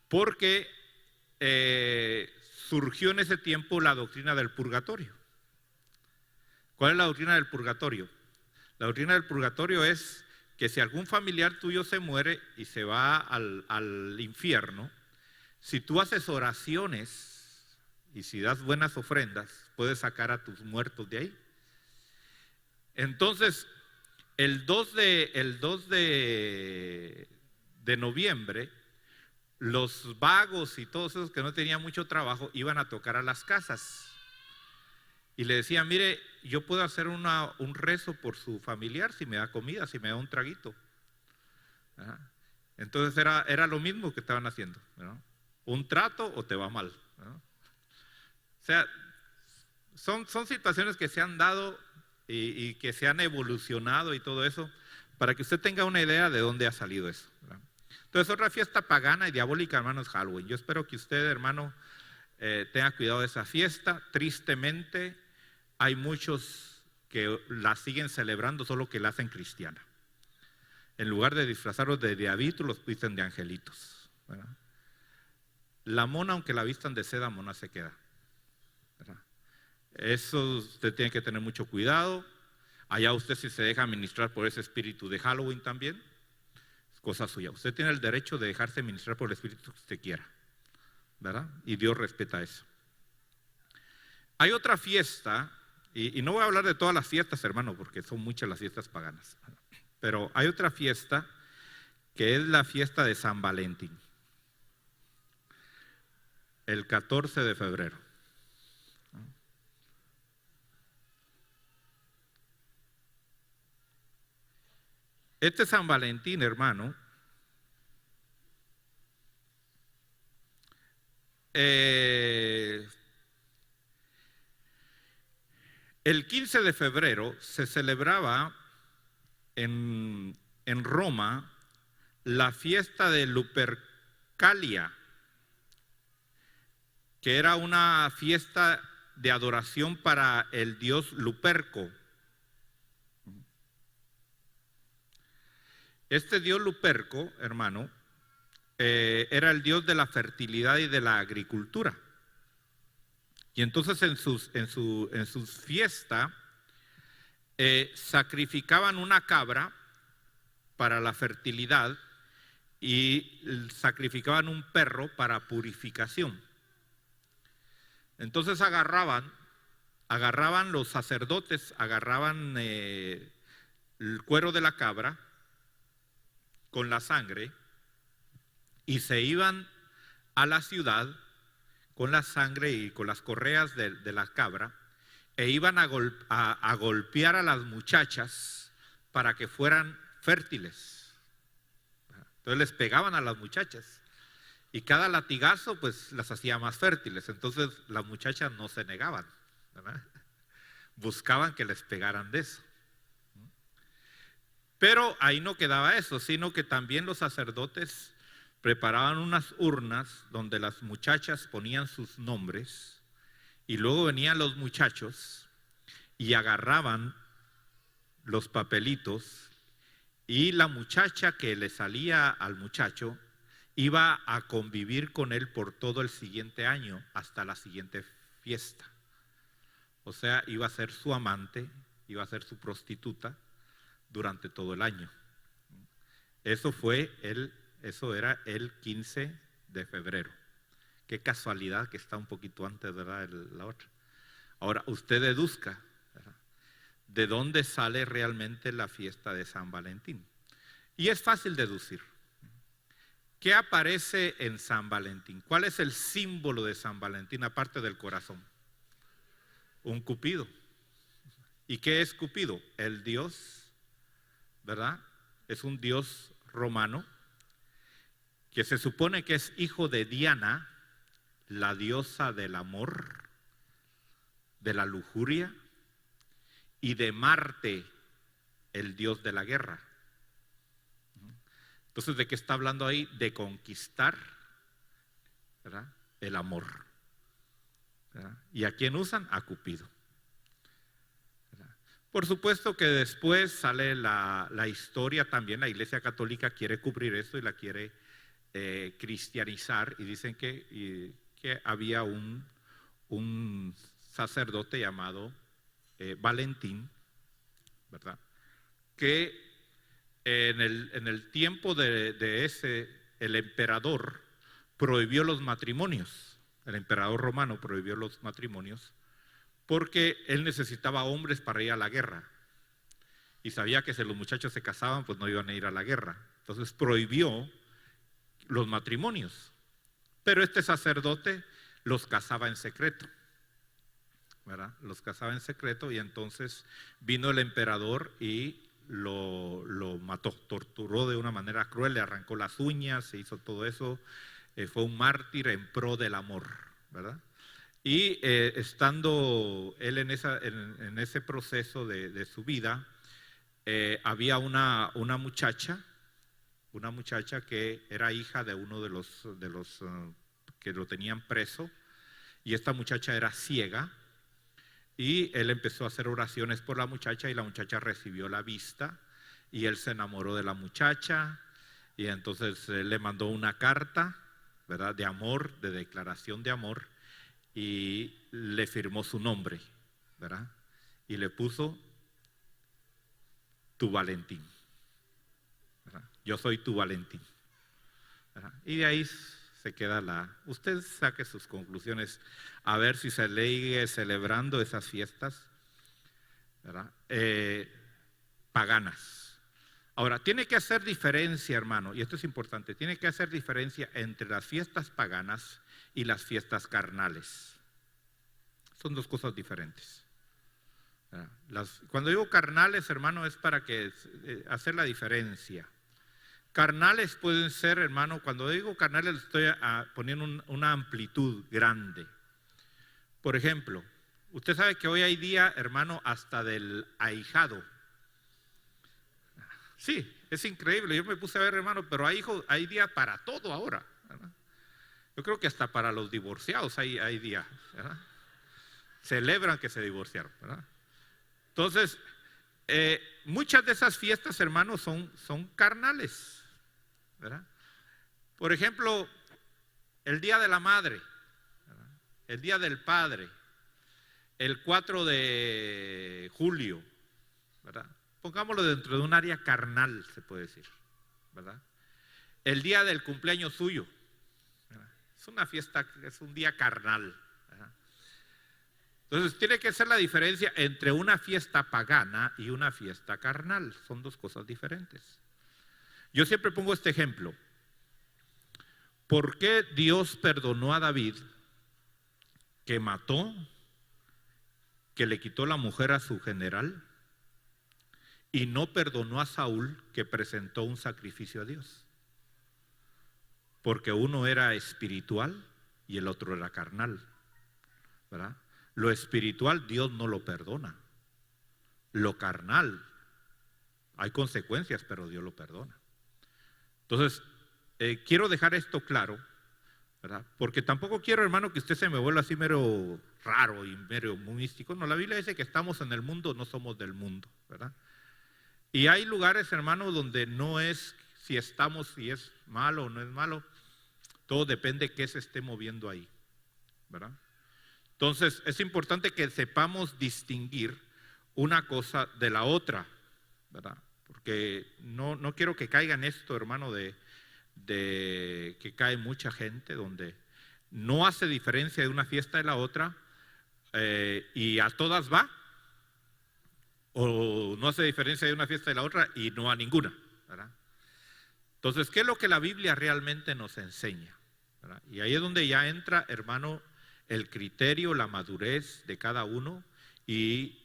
porque surgió en ese tiempo la doctrina del purgatorio. ¿Cuál es la doctrina del purgatorio? La doctrina del purgatorio es que si algún familiar tuyo se muere y se va al infierno, si tú haces oraciones y si das buenas ofrendas, puedes sacar a tus muertos de ahí. Entonces, el 2 de noviembre, los vagos y todos esos que no tenían mucho trabajo iban a tocar a las casas. Y le decían, mire, yo puedo hacer un rezo por su familiar si me da comida, si me da un traguito. ¿Verdad? Entonces era lo mismo que estaban haciendo, ¿verdad? Un trato o te va mal, ¿verdad? O sea, son situaciones que se han dado y que se han evolucionado y todo eso, para que usted tenga una idea de dónde ha salido eso, ¿verdad? Entonces, otra fiesta pagana y diabólica, hermano, es Halloween. Yo espero que usted, hermano, tenga cuidado de esa fiesta. Tristemente, hay muchos que la siguen celebrando, solo que la hacen cristiana. En lugar de disfrazarlos de diablitos, los visten de angelitos, ¿verdad? La mona, aunque la vistan de seda, mona se queda, ¿verdad? Eso usted tiene que tener mucho cuidado. Allá usted, si se deja ministrar por ese espíritu de Halloween también, es cosa suya. Usted tiene el derecho de dejarse ministrar por el espíritu que usted quiera, ¿verdad? Y Dios respeta eso. Hay otra fiesta, y no voy a hablar de todas las fiestas, hermano, porque son muchas las fiestas paganas, pero hay otra fiesta que es la fiesta de San Valentín, el 14 de febrero. Este San Valentín, hermano, el 15 de febrero se celebraba en Roma la fiesta de Lupercalia, que era una fiesta de adoración para el dios Luperco. Este dios Luperco, hermano, era el dios de la fertilidad y de la agricultura. Y entonces en sus fiestas sacrificaban una cabra para la fertilidad y sacrificaban un perro para purificación. Entonces agarraban los sacerdotes, agarraban el cuero de la cabra con la sangre y se iban a la ciudad con la sangre y con las correas de la cabra e iban a golpear a las muchachas para que fueran fértiles. Entonces les pegaban a las muchachas y cada latigazo pues las hacía más fértiles. Entonces las muchachas no se negaban, ¿verdad? Buscaban que les pegaran de eso. Pero ahí no quedaba eso, sino que también los sacerdotes preparaban unas urnas donde las muchachas ponían sus nombres y luego venían los muchachos y agarraban los papelitos y la muchacha que le salía al muchacho iba a convivir con él por todo el siguiente año hasta la siguiente fiesta. O sea, iba a ser su amante, iba a ser su prostituta durante todo el año. Eso era el 15 de febrero. Qué casualidad que está un poquito antes, ¿verdad? La otra. Ahora, usted deduzca, ¿verdad?, de dónde sale realmente la fiesta de San Valentín. Y es fácil deducir. ¿Qué aparece en San Valentín? ¿Cuál es el símbolo de San Valentín aparte del corazón? Un cupido. ¿Y qué es Cupido? El dios, ¿verdad?, es un dios romano que se supone que es hijo de Diana, la diosa del amor, de la lujuria, y de Marte, el dios de la guerra. Entonces, ¿de qué está hablando ahí? De conquistar, ¿verdad?, el amor, ¿verdad? ¿Y a quién usan? A Cupido, ¿verdad? Por supuesto que después sale la historia también. La Iglesia Católica quiere cubrir esto y la quiere cristianizar, y dicen que había un sacerdote llamado Valentín, ¿verdad?, que en el tiempo de ese, el emperador prohibió los matrimonios. El emperador romano prohibió los matrimonios porque él necesitaba hombres para ir a la guerra, y sabía que si los muchachos se casaban, pues no iban a ir a la guerra. Entonces prohibió los matrimonios, pero este sacerdote los casaba en secreto, ¿verdad? Los casaba en secreto, y entonces vino el emperador y lo mató, torturó de una manera cruel, le arrancó las uñas, se hizo todo eso. Fue un mártir en pro del amor, ¿verdad? Y estando él en ese proceso de su vida, había una muchacha que era hija de uno de los que lo tenían preso, y esta muchacha era ciega, y él empezó a hacer oraciones por la muchacha, y la muchacha recibió la vista, y él se enamoró de la muchacha, y entonces le mandó una carta, ¿verdad?, de amor, de declaración de amor, y le firmó su nombre, ¿verdad?, y le puso tu Valentín, ¿verdad? Yo soy tu Valentín, ¿verdad? Y de ahí se queda usted saque sus conclusiones, a ver si se sigue celebrando esas fiestas, ¿verdad?, paganas. Ahora, tiene que hacer diferencia, hermano, y esto es importante, tiene que hacer diferencia entre las fiestas paganas y las fiestas carnales. Son dos cosas diferentes. Cuando digo carnales, hermano, es para hacer la diferencia. Carnales pueden ser, hermano, cuando digo carnales estoy poniendo una amplitud grande. Por ejemplo, usted sabe que hoy hay día, hermano, hasta del ahijado. Sí, es increíble. Yo me puse a ver, hermano, pero hay día para todo ahora, ¿verdad? Yo creo que hasta para los divorciados hay día, ¿verdad? Celebran que se divorciaron, ¿verdad? Entonces, muchas de esas fiestas, hermanos, son carnales, ¿verdad? Por ejemplo, el Día de la Madre, ¿verdad?, el Día del Padre, el 4 de julio, ¿verdad? Pongámoslo dentro de un área carnal, se puede decir, ¿verdad? El día del cumpleaños suyo, ¿verdad?, es una fiesta, es un día carnal, ¿verdad? Entonces tiene que ser la diferencia entre una fiesta pagana y una fiesta carnal. Son dos cosas diferentes. Yo siempre pongo este ejemplo. ¿Por qué Dios perdonó a David, que mató, que le quitó la mujer a su general, y no perdonó a Saúl, que presentó un sacrificio a Dios? Porque uno era espiritual y el otro era carnal, ¿verdad? Lo espiritual Dios no lo perdona. Lo carnal, hay consecuencias, pero Dios lo perdona. Entonces, quiero dejar esto claro, ¿verdad? Porque tampoco quiero, hermano, que usted se me vuelva así mero raro y mero místico. No, la Biblia dice que estamos en el mundo, no somos del mundo, ¿verdad? Y hay lugares, hermano, donde no es si estamos, si es malo o no es malo. Todo depende de qué se esté moviendo ahí, ¿verdad? Entonces, es importante que sepamos distinguir una cosa de la otra, ¿verdad? Porque no quiero que caiga en esto, hermano, de que cae mucha gente donde no hace diferencia de una fiesta de la otra, y a todas va, o no hace diferencia de una fiesta de la otra y no a ninguna, ¿verdad? Entonces, ¿qué es lo que la Biblia realmente nos enseña, ¿verdad? Y ahí es donde ya entra, hermano, el criterio, la madurez de cada uno y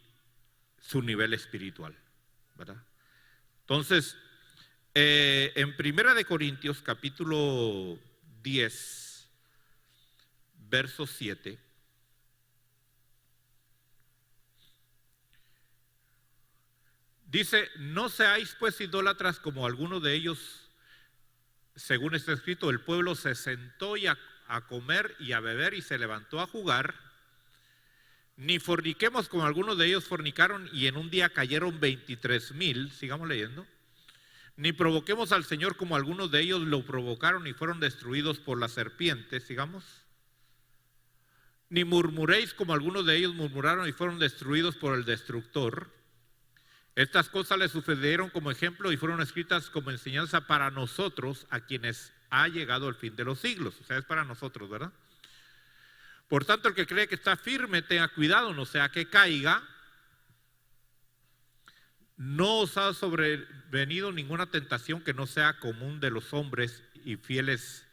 su nivel espiritual, ¿verdad? Entonces, En Primera de Corintios, capítulo 10, verso 7. Dice: no seáis pues idólatras como algunos de ellos, según está escrito, el pueblo se sentó a comer y a beber y se levantó a jugar. Ni forniquemos como algunos de ellos fornicaron y en un día cayeron 23,000. Sigamos leyendo. Ni provoquemos al Señor como algunos de ellos lo provocaron y fueron destruidos por la serpiente. Sigamos. Ni murmuréis como algunos de ellos murmuraron y fueron destruidos por el destructor. Estas cosas les sucedieron como ejemplo y fueron escritas como enseñanza para nosotros, a quienes ha llegado el fin de los siglos. O sea, es para nosotros, ¿verdad? Por tanto, el que cree que está firme, tenga cuidado, no sea que caiga. No os ha sobrevenido ninguna tentación que no sea común de los hombres, y fieles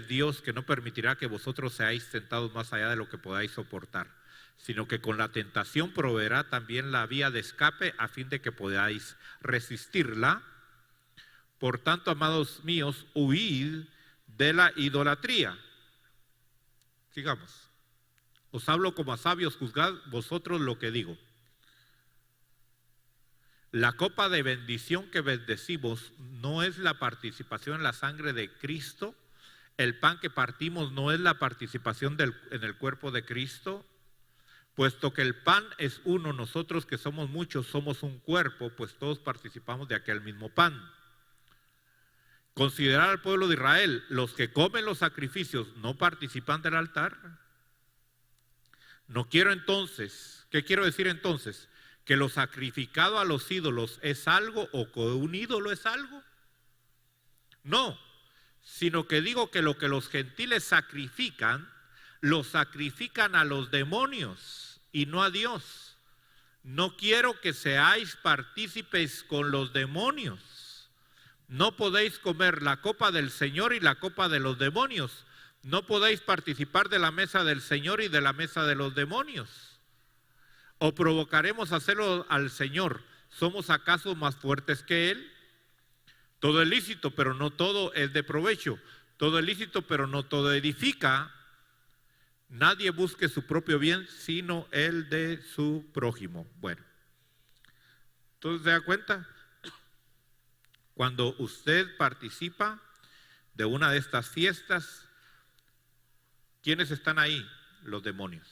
Dios, que no permitirá que vosotros seáis tentados más allá de lo que podáis soportar, sino que con la tentación proveerá también la vía de escape, a fin de que podáis resistirla. Por tanto, amados míos, huid de la idolatría. Sigamos. Os hablo como a sabios, juzgad vosotros lo que digo. La copa de bendición que bendecimos no es la participación en la sangre de Cristo. El pan que partimos no es la participación en el cuerpo de Cristo. Puesto que el pan es uno, nosotros que somos muchos somos un cuerpo, pues todos participamos de aquel mismo pan. Considerar al pueblo de Israel: los que comen los sacrificios no participan del altar. No quiero entonces, ¿qué quiero decir entonces? ¿Que lo sacrificado a los ídolos es algo o que un ídolo es algo? No, sino que digo que lo que los gentiles sacrifican, lo sacrifican a los demonios y no a Dios. No quiero que seáis partícipes con los demonios. No podéis comer la copa del Señor y la copa de los demonios. No podéis participar de la mesa del Señor y de la mesa de los demonios. ¿O provocaremos hacerlo al Señor? ¿Somos acaso más fuertes que Él? Todo es lícito, pero no todo es de provecho. Todo es lícito, pero no todo edifica. Nadie busque su propio bien, sino el de su prójimo. Bueno, entonces se da cuenta, cuando usted participa de una de estas fiestas, ¿quiénes están ahí? Los demonios.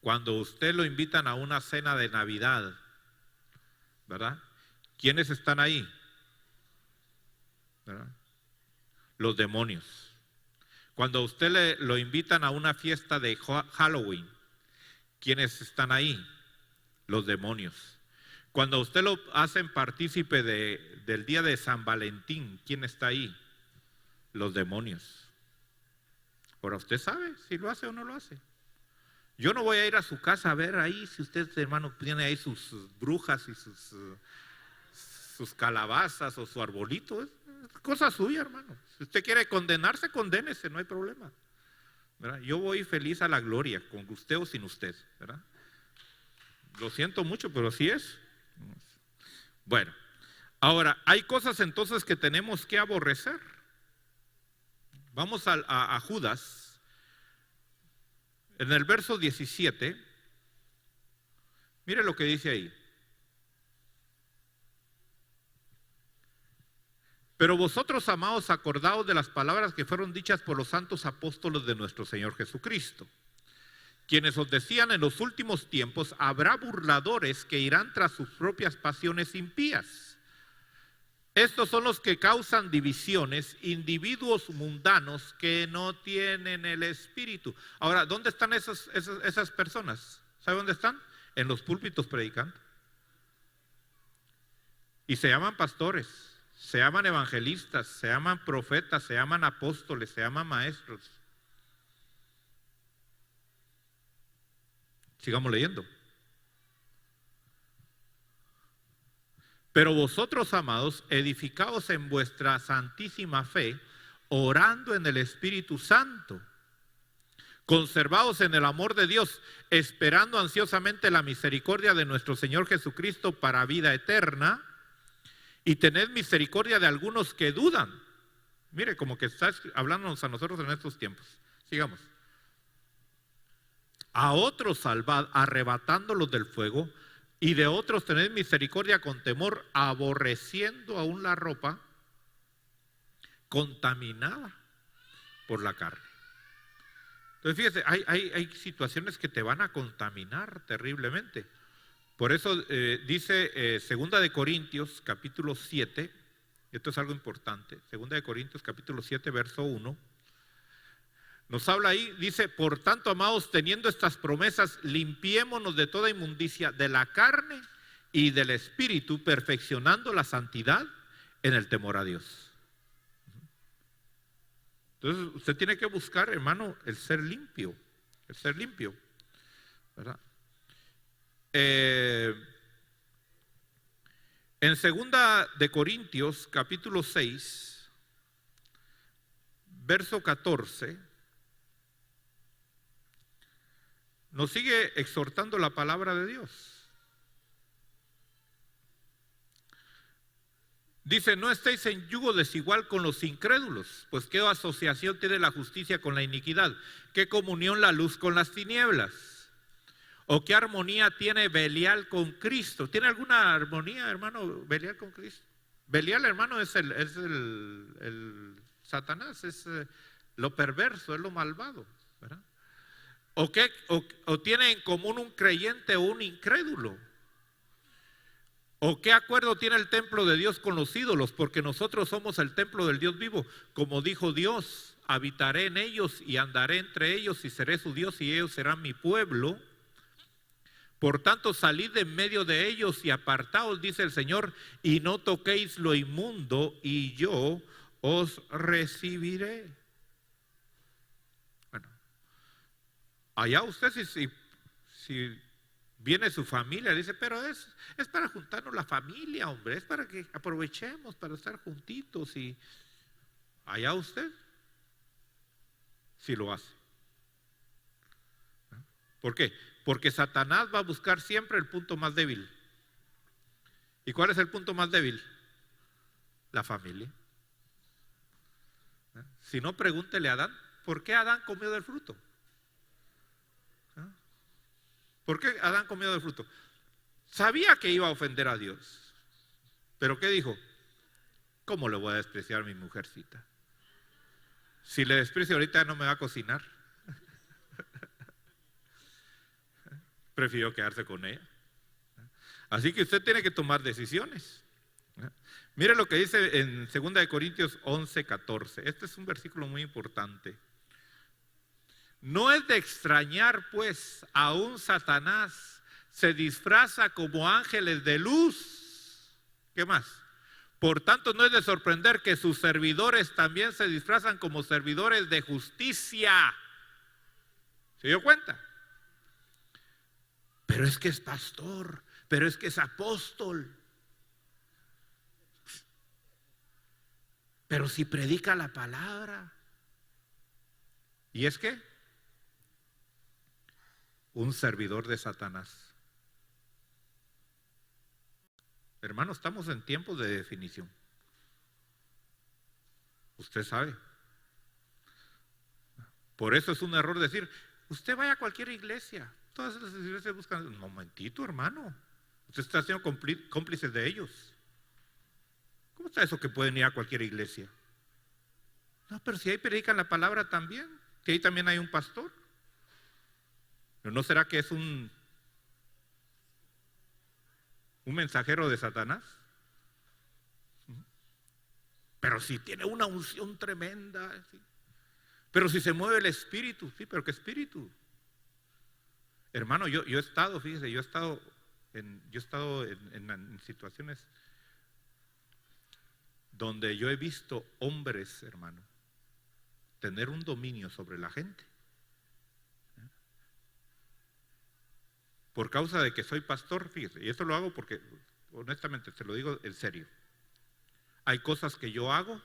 Cuando usted lo invitan a una cena de Navidad, ¿verdad? ¿Quiénes están ahí? ¿Verdad? Los demonios. Cuando a usted lo invitan a una fiesta de Halloween, ¿quiénes están ahí? Los demonios. Cuando a usted lo hacen partícipe del día de San Valentín, ¿quién está ahí? Los demonios. Ahora usted sabe si lo hace o no lo hace. Yo no voy a ir a su casa a ver ahí si usted, hermano, tiene ahí sus brujas y sus calabazas o su arbolito. Es cosa suya, hermano. Si usted quiere condenarse, condénese, no hay problema, ¿verdad? Yo voy feliz a la gloria, con usted o sin usted, ¿verdad? Lo siento mucho, pero así es. Bueno, ahora, hay cosas entonces que tenemos que aborrecer. Vamos a Judas. En el verso 17, mire lo que dice ahí. Pero vosotros, amados, acordaos de las palabras que fueron dichas por los santos apóstoles de nuestro Señor Jesucristo, quienes os decían: en los últimos tiempos habrá burladores que irán tras sus propias pasiones impías. Estos son los que causan divisiones, individuos mundanos que no tienen el Espíritu. Ahora, ¿dónde están esas personas? ¿Sabe dónde están? En los púlpitos predicando. Y se llaman pastores, se llaman evangelistas, se llaman profetas, se llaman apóstoles, se llaman maestros. Sigamos leyendo. Pero vosotros, amados, edificaos en vuestra santísima fe, orando en el Espíritu Santo. Conservaos en el amor de Dios, esperando ansiosamente la misericordia de nuestro Señor Jesucristo para vida eterna, y tened misericordia de algunos que dudan. Mire, como que está hablándonos a nosotros en estos tiempos. Sigamos. A otros salvad, arrebatándolos del fuego, y de otros tened misericordia con temor, aborreciendo aún la ropa contaminada por la carne. Entonces fíjese, hay situaciones que te van a contaminar terriblemente. Por eso dice 2 de Corintios capítulo 7, esto es algo importante, 2 de Corintios capítulo 7 verso 1, nos habla ahí, dice: por tanto, amados, teniendo estas promesas, limpiémonos de toda inmundicia de la carne y del espíritu, perfeccionando la santidad en el temor a Dios. Entonces usted tiene que buscar, hermano, el ser limpio, ¿verdad? En 2 de Corintios capítulo 6 verso 14 nos sigue exhortando la palabra de Dios. Dice: no estéis en yugo desigual con los incrédulos, pues qué asociación tiene la justicia con la iniquidad, qué comunión la luz con las tinieblas, o qué armonía tiene Belial con Cristo. ¿Tiene alguna armonía, hermano, Belial con Cristo? Belial, hermano, es el Satanás, es lo perverso, es lo malvado, ¿verdad? ¿O tiene en común un creyente o un incrédulo? ¿O qué acuerdo tiene el templo de Dios con los ídolos? Porque nosotros somos el templo del Dios vivo. Como dijo Dios: habitaré en ellos y andaré entre ellos y seré su Dios y ellos serán mi pueblo. Por tanto, salid de en medio de ellos y apartaos, dice el Señor, y no toquéis lo inmundo, y yo os recibiré. Bueno, allá usted si viene su familia, dice: pero es para juntarnos la familia, hombre, es para que aprovechemos para estar juntitos. Y allá usted si lo hace. ¿Por qué? Porque Satanás va a buscar siempre el punto más débil. ¿Y cuál es el punto más débil? La familia. Si no, pregúntele a Adán: ¿por qué Adán comió del fruto? ¿Por qué Adán comió del fruto? Sabía que iba a ofender a Dios, pero ¿qué dijo? ¿Cómo le voy a despreciar a mi mujercita? Si le desprecio ahorita no me va a cocinar. Prefirió quedarse con ella. Así que usted tiene que tomar decisiones. Mire lo que dice en 2 de Corintios 11, 14. Este es un versículo muy importante. No es de extrañar, pues, aún Satanás se disfraza como ángeles de luz. ¿Qué más? Por tanto, no es de sorprender que sus servidores también se disfrazan como servidores de justicia. ¿Se dio cuenta? Pero es que es pastor, pero es que es apóstol. Pero si predica la palabra. ¿Y es que? Un servidor de Satanás. Hermano, estamos en tiempos de definición. Usted sabe. Por eso es un error decir: usted vaya a cualquier iglesia. Todas las iglesias buscan. Un momentito, hermano. Usted está siendo cómplice de ellos. ¿Cómo está eso que pueden ir a cualquier iglesia? No, pero si ahí predican la palabra también, que ahí también hay un pastor. ¿Pero no será que es un mensajero de Satanás? Pero si tiene una unción tremenda, ¿sí? Pero si se mueve el espíritu, sí, pero ¿qué espíritu? Hermano, yo he estado, fíjese, yo he estado en situaciones donde yo he visto hombres, hermano, tener un dominio sobre la gente. Por causa de que soy pastor, fíjese, y esto lo hago porque, honestamente, te lo digo en serio. Hay cosas que yo hago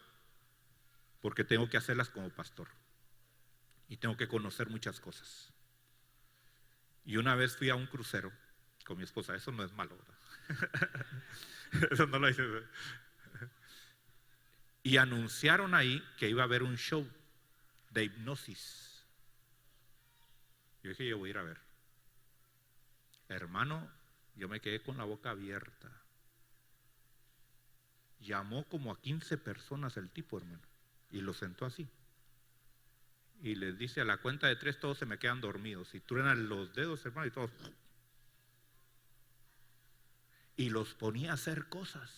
porque tengo que hacerlas como pastor. Y tengo que conocer muchas cosas. Y una vez fui a un crucero con mi esposa. Eso no es malo, ¿verdad? Eso no lo hice. y anunciaron ahí que iba a haber un show de hipnosis. Yo dije, yo voy a ir a ver. Hermano, yo me quedé con la boca abierta. Llamó como a 15 personas el tipo, hermano, y lo sentó así. Y les dice, a la cuenta de 3 todos se me quedan dormidos. Y truenan los dedos, hermano, y todos. Y los ponía a hacer cosas.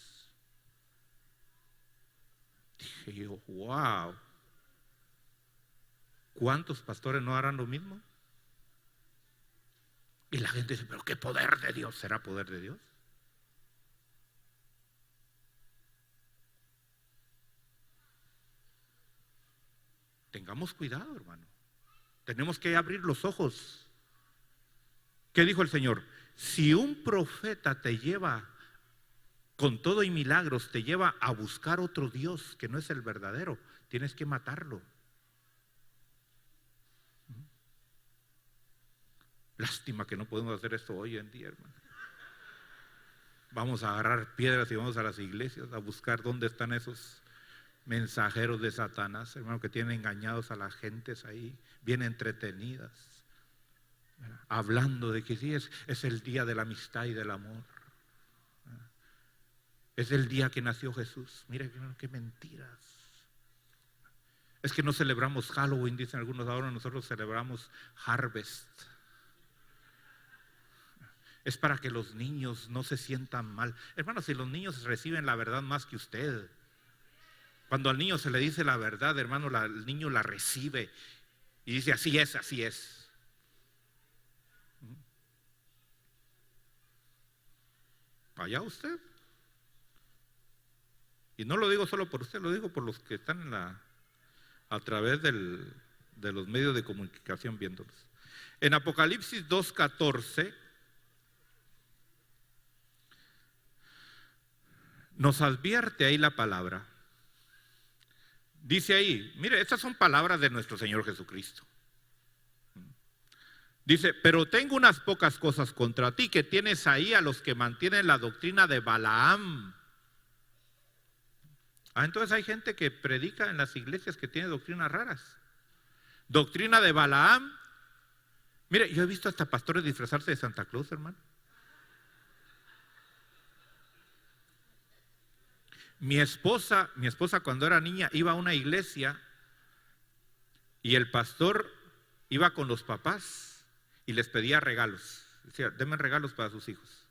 Dije yo, wow. ¿Cuántos pastores no harán lo mismo? Y la gente dice, pero qué poder de Dios. ¿Será poder de Dios? Tengamos cuidado, hermano. Tenemos que abrir los ojos. ¿Qué dijo el Señor? Si un profeta te lleva, con todo y milagros, te lleva a buscar otro Dios que no es el verdadero, tienes que matarlo. Lástima que no podemos hacer esto hoy en día, hermano. Vamos a agarrar piedras y vamos a las iglesias a buscar dónde están esos mensajeros de Satanás, hermano, que tienen engañados a las gentes ahí, bien entretenidas, hablando de que sí, es el día de la amistad y del amor. Es el día que nació Jesús. Mire qué mentiras. Es que no celebramos Halloween, dicen algunos, ahora nosotros celebramos Harvest. Es para que los niños no se sientan mal. Hermano, si los niños reciben la verdad más que usted. Cuando al niño se le dice la verdad, hermano, el niño la recibe y dice, así es, así es. Allá usted. Y no lo digo solo por usted, lo digo por los que están a través de los medios de comunicación viéndolos. En Apocalipsis 2:14 nos advierte ahí la palabra. Dice ahí, mire, estas son palabras de nuestro Señor Jesucristo. Dice, pero tengo unas pocas cosas contra ti, que tienes ahí a los que mantienen la doctrina de Balaam. Entonces hay gente que predica en las iglesias que tiene doctrinas raras. Doctrina de Balaam. Mire, yo he visto hasta pastores disfrazarse de Santa Claus, hermano. Mi esposa cuando era niña iba a una iglesia y el pastor iba con los papás y les pedía regalos. Decía, denme regalos para sus hijos.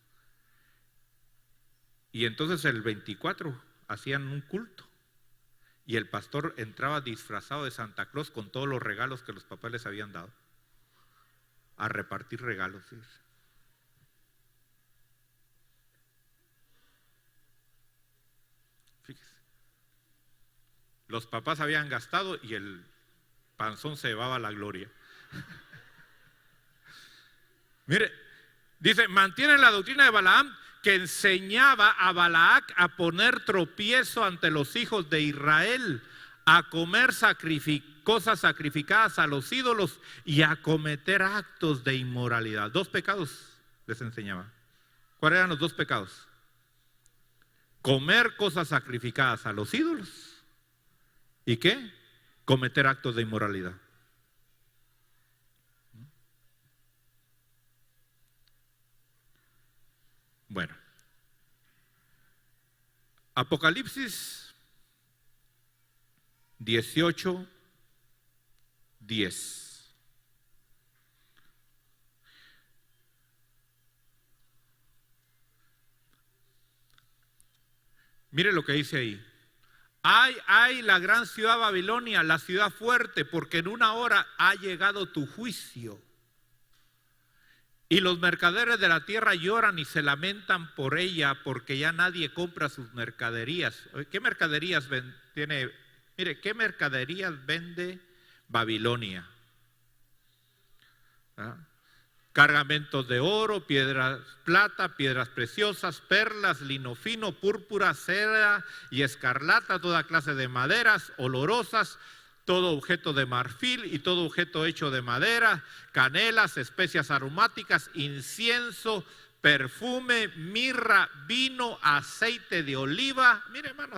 Y entonces el 24 hacían un culto y el pastor entraba disfrazado de Santa Claus con todos los regalos que los papás les habían dado, a repartir regalos. ¿Sí? Fíjese, los papás habían gastado y el panzón se llevaba la gloria. Mire, dice, mantienen la doctrina de Balaam, que enseñaba a Balac a poner tropiezo ante los hijos de Israel, a comer cosas sacrificadas a los ídolos y a cometer actos de inmoralidad. 2 pecados les enseñaba. ¿Cuáles eran los 2 pecados? Comer cosas sacrificadas a los ídolos. ¿Y qué? Cometer actos de inmoralidad. Bueno, Apocalipsis 18:10. Mire lo que dice ahí. Ay, la gran ciudad Babilonia, la ciudad fuerte, porque en una hora ha llegado tu juicio. Y los mercaderes de la tierra lloran y se lamentan por ella, porque ya nadie compra sus mercaderías. ¿Qué mercaderías tiene? Mire, ¿qué mercaderías vende Babilonia? Cargamentos de oro, piedras plata, piedras preciosas, perlas, lino fino, púrpura, seda y escarlata, toda clase de maderas olorosas, todo objeto de marfil y todo objeto hecho de madera, canelas, especias aromáticas, incienso, perfume, mirra, vino, aceite de oliva. Mire, hermano,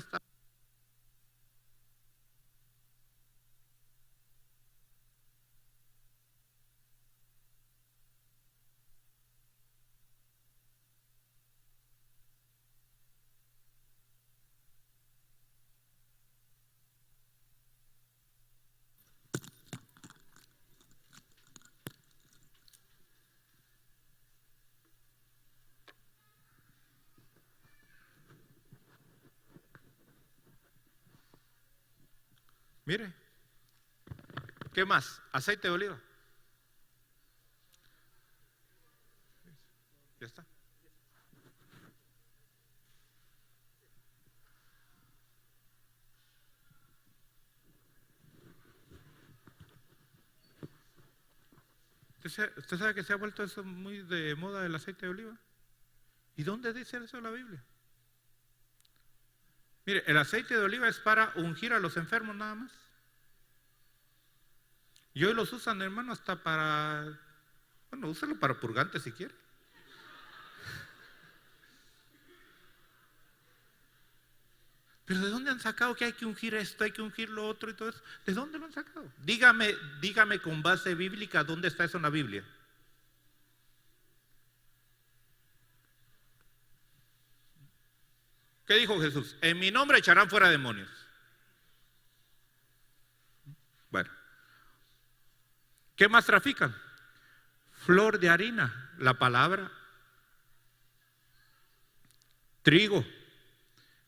Mire, ¿qué más? Aceite de oliva. Ya está. ¿Usted sabe que se ha vuelto eso muy de moda, el aceite de oliva? ¿Y dónde dice eso en la Biblia? Mire, el aceite de oliva es para ungir a los enfermos nada más. Y hoy los usan, hermano, hasta para, bueno, úsalo para purgante si quiere. Pero ¿de dónde han sacado que hay que ungir esto, hay que ungir lo otro y todo eso? ¿De dónde lo han sacado? Dígame con base bíblica, ¿dónde está eso en la Biblia? ¿Qué dijo Jesús? En mi nombre echarán fuera demonios. Bueno, ¿qué más trafican? Flor de harina, la palabra, trigo,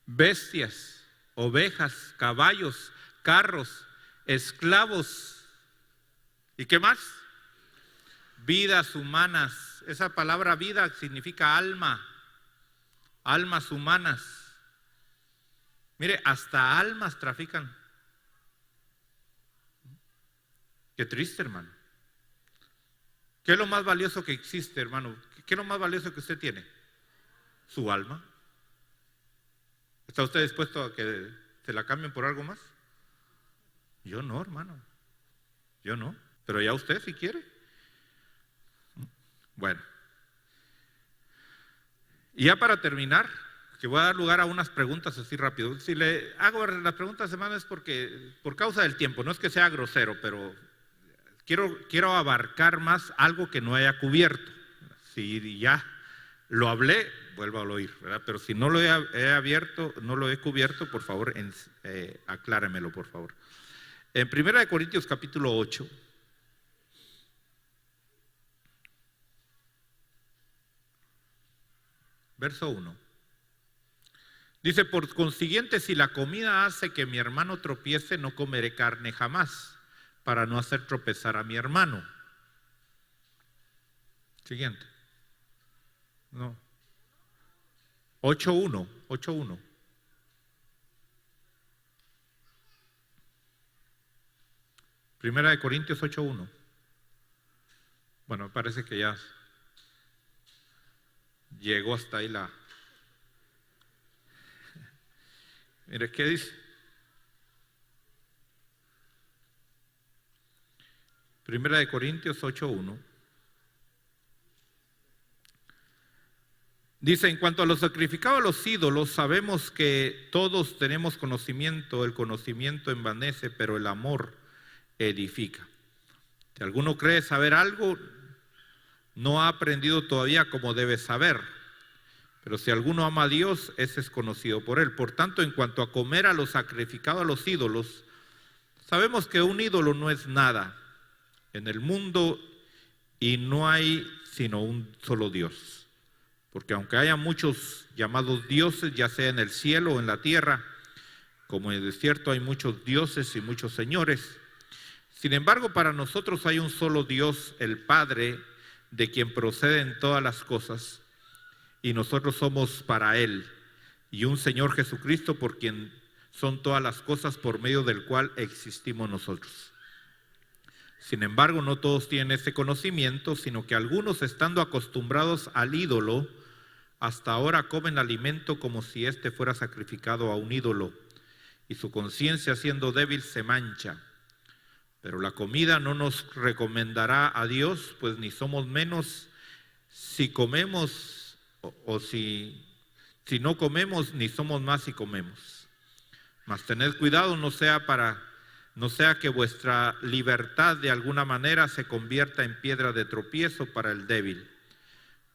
bestias, ovejas, caballos, carros, esclavos. ¿Y qué más? Vidas humanas. Esa palabra vida significa alma, almas humanas. Mire, hasta almas trafican. Qué triste, hermano. ¿Qué es lo más valioso que existe, hermano? ¿Qué es lo más valioso que usted tiene? Su alma. ¿Está usted dispuesto a que se la cambien por algo más? Yo no, hermano. Yo no. Pero ya usted si quiere. Bueno. Y ya para terminar, que voy a dar lugar a unas preguntas así rápido. Si le hago las preguntas, hermano, es porque por causa del tiempo, no es que sea grosero, pero quiero abarcar más algo que no haya cubierto. Si ya lo hablé, vuelvo a oír, ¿verdad? Pero si no lo he abierto, no lo he cubierto, por favor, acláremelo, por favor. En 1 Corintios capítulo 8, verso 1. Dice, por consiguiente, si la comida hace que mi hermano tropiece, no comeré carne jamás, para no hacer tropezar a mi hermano. Siguiente. No. 8.1. Primera de Corintios 8.1. Bueno, parece que ya llegó hasta ahí la... Mire, ¿qué dice? Primera de Corintios 8.1. Dice, en cuanto a lo sacrificado a los ídolos, sabemos que todos tenemos conocimiento, el conocimiento envanece, pero el amor edifica. Si alguno cree saber algo, no ha aprendido todavía como debe saber. Pero si alguno ama a Dios, ese es conocido por él. Por tanto, en cuanto a comer a lo sacrificado a los ídolos, sabemos que un ídolo no es nada en el mundo y no hay sino un solo Dios. Porque aunque haya muchos llamados dioses, ya sea en el cielo o en la tierra, como en el desierto hay muchos dioses y muchos señores, sin embargo para nosotros hay un solo Dios, el Padre, de quien proceden todas las cosas, y nosotros somos para Él, y un Señor Jesucristo por quien son todas las cosas, por medio del cual existimos nosotros. Sin embargo, no todos tienen ese conocimiento, sino que algunos, estando acostumbrados al ídolo, hasta ahora comen alimento como si éste fuera sacrificado a un ídolo, y su conciencia, siendo débil, se mancha. Pero la comida no nos recomendará a Dios, pues ni somos menos si comemos o si no comemos, ni somos más si comemos. Mas tened cuidado, no sea que vuestra libertad de alguna manera se convierta en piedra de tropiezo para el débil.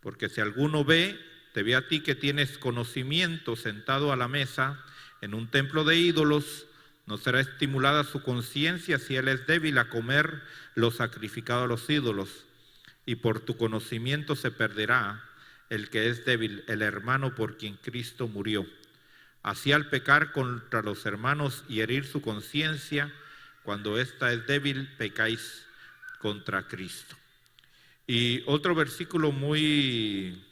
Porque si alguno te ve a ti que tienes conocimiento sentado a la mesa en un templo de ídolos, no será estimulada su conciencia si él es débil a comer lo sacrificado a los ídolos, y por tu conocimiento se perderá el que es débil, el hermano por quien Cristo murió. Así al pecar contra los hermanos y herir su conciencia, cuando ésta es débil, pecáis contra Cristo. Y otro versículo muy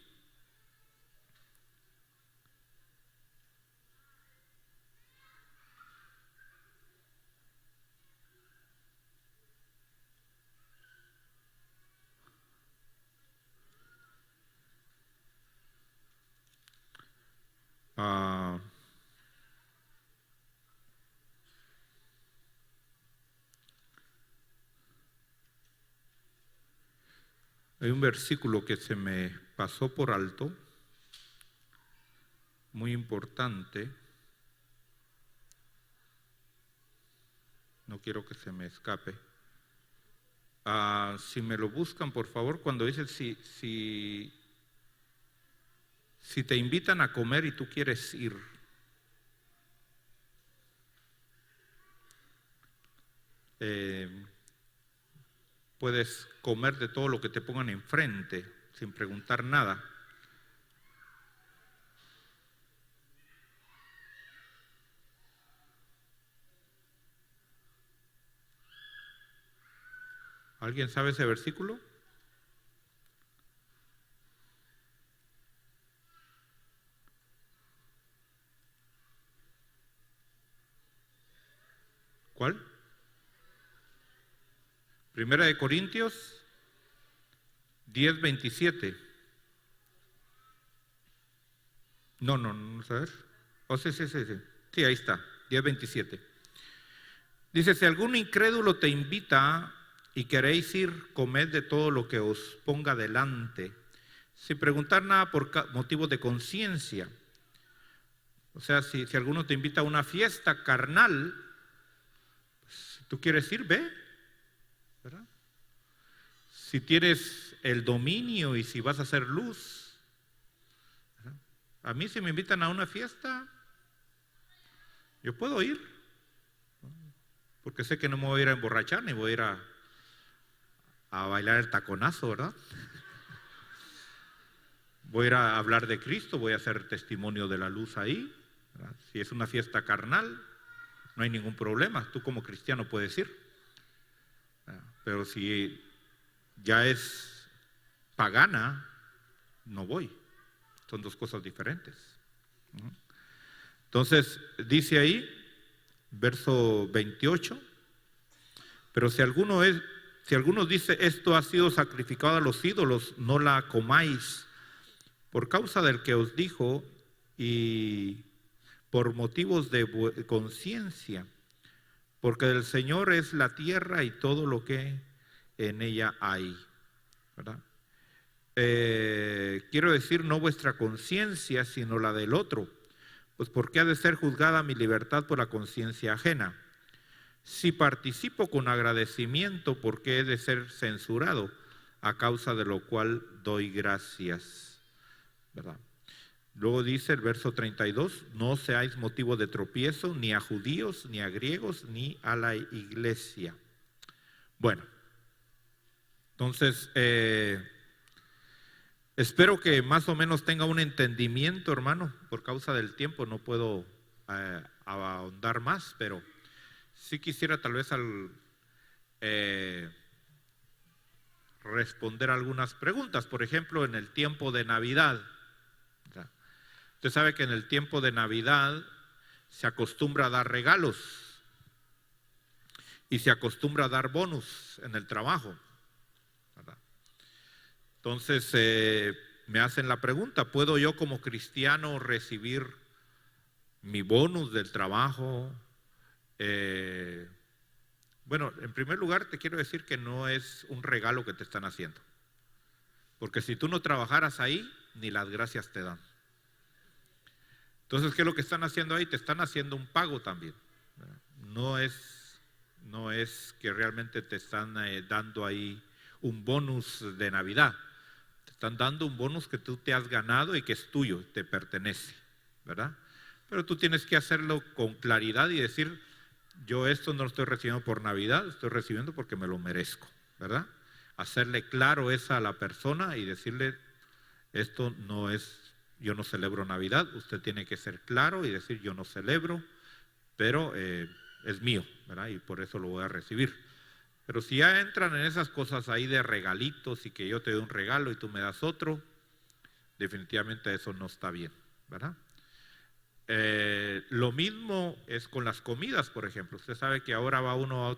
hay un versículo que se me pasó por alto, muy importante. No quiero que se me escape. Si me lo buscan, por favor, cuando dice si te invitan a comer y tú quieres ir, puedes comer de todo lo que te pongan enfrente sin preguntar nada. ¿Alguien sabe ese versículo? ¿Cuál? Primera de Corintios 10:27. No, ¿sabes? Oh, sí. Sí, ahí está, 10:27. Dice, si algún incrédulo te invita y queréis ir, comed de todo lo que os ponga delante, sin preguntar nada por motivos de conciencia. O sea, si alguno te invita a una fiesta carnal, pues, si tú quieres ir, ve, ¿verdad? Si tienes el dominio y si vas a hacer luz, ¿verdad? A mí si me invitan a una fiesta, yo puedo ir, ¿no? Porque sé que no me voy a ir a emborrachar ni voy a ir a bailar el taconazo, ¿verdad? Voy a ir a hablar de Cristo, voy a hacer testimonio de la luz ahí, ¿verdad? Si es una fiesta carnal, no hay ningún problema, tú como cristiano puedes ir, ¿verdad? Pero si ya es pagana, no voy, son dos cosas diferentes. Entonces, dice ahí, verso 28, pero si alguno dice esto ha sido sacrificado a los ídolos, no la comáis, por causa del que os dijo y por motivos de conciencia, porque del Señor es la tierra y todo lo que en ella hay, ¿verdad? Quiero decir, no vuestra conciencia, sino la del otro, pues ¿por qué ha de ser juzgada mi libertad por la conciencia ajena? Si participo con agradecimiento, ¿por qué he de ser censurado? A causa de lo cual doy gracias, ¿verdad? Luego dice el verso 32, no seáis motivo de tropiezo ni a judíos, ni a griegos, ni a la iglesia. Bueno, entonces, espero que más o menos tenga un entendimiento, hermano. Por causa del tiempo no puedo ahondar más, pero sí quisiera tal vez responder algunas preguntas. Por ejemplo, en el tiempo de Navidad. Usted sabe que en el tiempo de Navidad se acostumbra a dar regalos y se acostumbra a dar bonus en el trabajo, ¿verdad? Entonces me hacen la pregunta, ¿puedo yo como cristiano recibir mi bonus del trabajo? Bueno, en primer lugar te quiero decir que no es un regalo que te están haciendo, porque si tú no trabajaras ahí, ni las gracias te dan. Entonces, ¿qué es lo que están haciendo ahí? Te están haciendo un pago también. No es que realmente te están dando ahí un bonus de Navidad. Te están dando un bonus que tú te has ganado y que es tuyo, te pertenece, ¿verdad? Pero tú tienes que hacerlo con claridad y decir, yo esto no lo estoy recibiendo por Navidad, estoy recibiendo porque me lo merezco, ¿verdad? Hacerle claro eso a la persona y decirle, esto no es... Yo no celebro Navidad, usted tiene que ser claro y decir yo no celebro, pero es mío, ¿verdad? Y por eso lo voy a recibir. Pero si ya entran en esas cosas ahí de regalitos y que yo te doy un regalo y tú me das otro, definitivamente eso no está bien, ¿verdad? Lo mismo es con las comidas, por ejemplo. Usted sabe que ahora va uno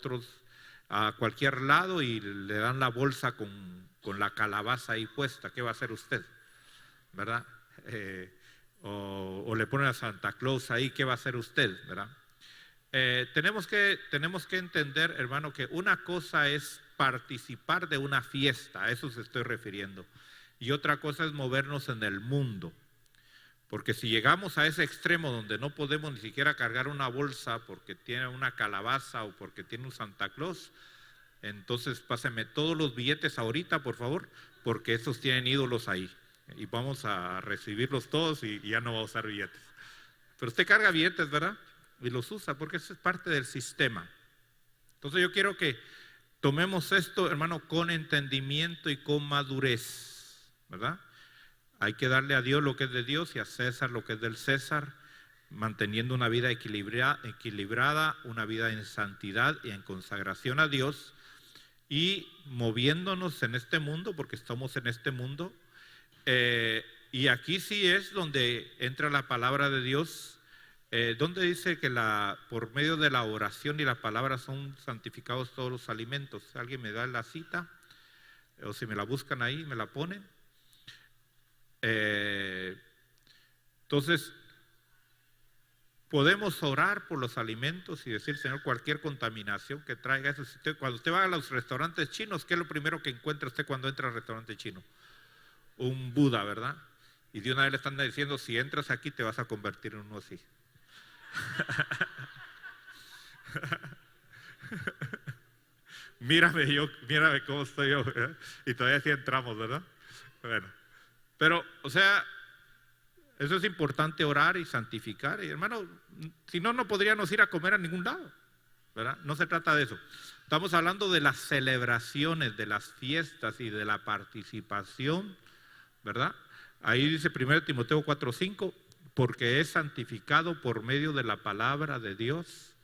a cualquier lado y le dan la bolsa con la calabaza ahí puesta. ¿Qué va a hacer usted? ¿Verdad? O le ponen a Santa Claus ahí. ¿Qué va a hacer usted? ¿Verdad? Tenemos que entender, hermano, que una cosa es participar de una fiesta, a eso se estoy refiriendo, y otra cosa es movernos en el mundo. Porque si llegamos a ese extremo donde no podemos ni siquiera cargar una bolsa porque tiene una calabaza o porque tiene un Santa Claus, entonces páseme todos los billetes ahorita, por favor, porque esos tienen ídolos ahí. Y vamos a recibirlos todos y ya no va a usar billetes. Pero usted carga billetes, ¿verdad? Y los usa porque eso es parte del sistema. Entonces yo quiero que tomemos esto, hermano, con entendimiento y con madurez, ¿verdad? Hay que darle a Dios lo que es de Dios y a César lo que es del César, manteniendo una vida equilibrada, una vida en santidad y en consagración a Dios, y moviéndonos en este mundo, porque estamos en este mundo. Y aquí sí es donde entra la palabra de Dios, donde dice que por medio de la oración y la palabra son santificados todos los alimentos. ¿Alguien me da la cita? O si me la buscan ahí, me la ponen. Entonces, podemos orar por los alimentos y decir, Señor, cualquier contaminación que traiga eso. Cuando usted va a los restaurantes chinos, ¿qué es lo primero que encuentra usted cuando entra al restaurante chino? Un Buda, ¿verdad? Y de una vez le están diciendo, si entras aquí te vas a convertir en uno así. Mírame cómo estoy yo, ¿verdad? Y todavía sí entramos, ¿verdad? Bueno, pero, o sea, eso es importante, orar y santificar. Y hermano, si no, no podríamos ir a comer a ningún lado, ¿verdad? No se trata de eso. Estamos hablando de las celebraciones, de las fiestas y de la participación, ¿verdad? Ahí dice 1 Timoteo 4:5, porque es santificado por medio de la palabra de Dios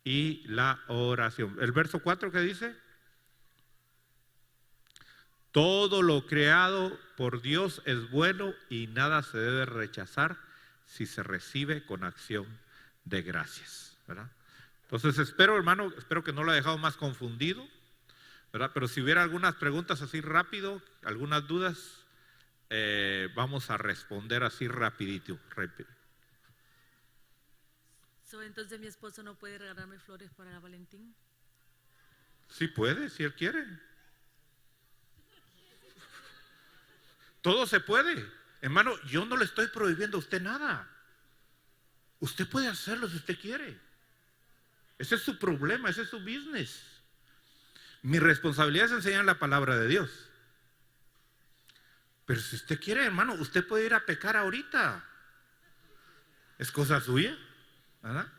y la oración. El verso 4 que dice, todo lo creado por Dios es bueno y nada se debe rechazar si se recibe con acción de gracias, ¿verdad? Entonces espero que no lo he dejado más confundido, ¿verdad? Pero si hubiera algunas preguntas así rápido, algunas dudas, vamos a responder así rapidito. Entonces mi esposo no puede regalarme flores para Valentín. Sí puede, si él quiere. Todo se puede. Hermano, yo no le estoy prohibiendo a usted nada. Usted puede hacerlo si usted quiere. Ese es su problema, ese es su business. Mi responsabilidad es enseñar la palabra de Dios. Pero si usted quiere, hermano, usted puede ir a pecar ahorita. Es cosa suya, ¿verdad?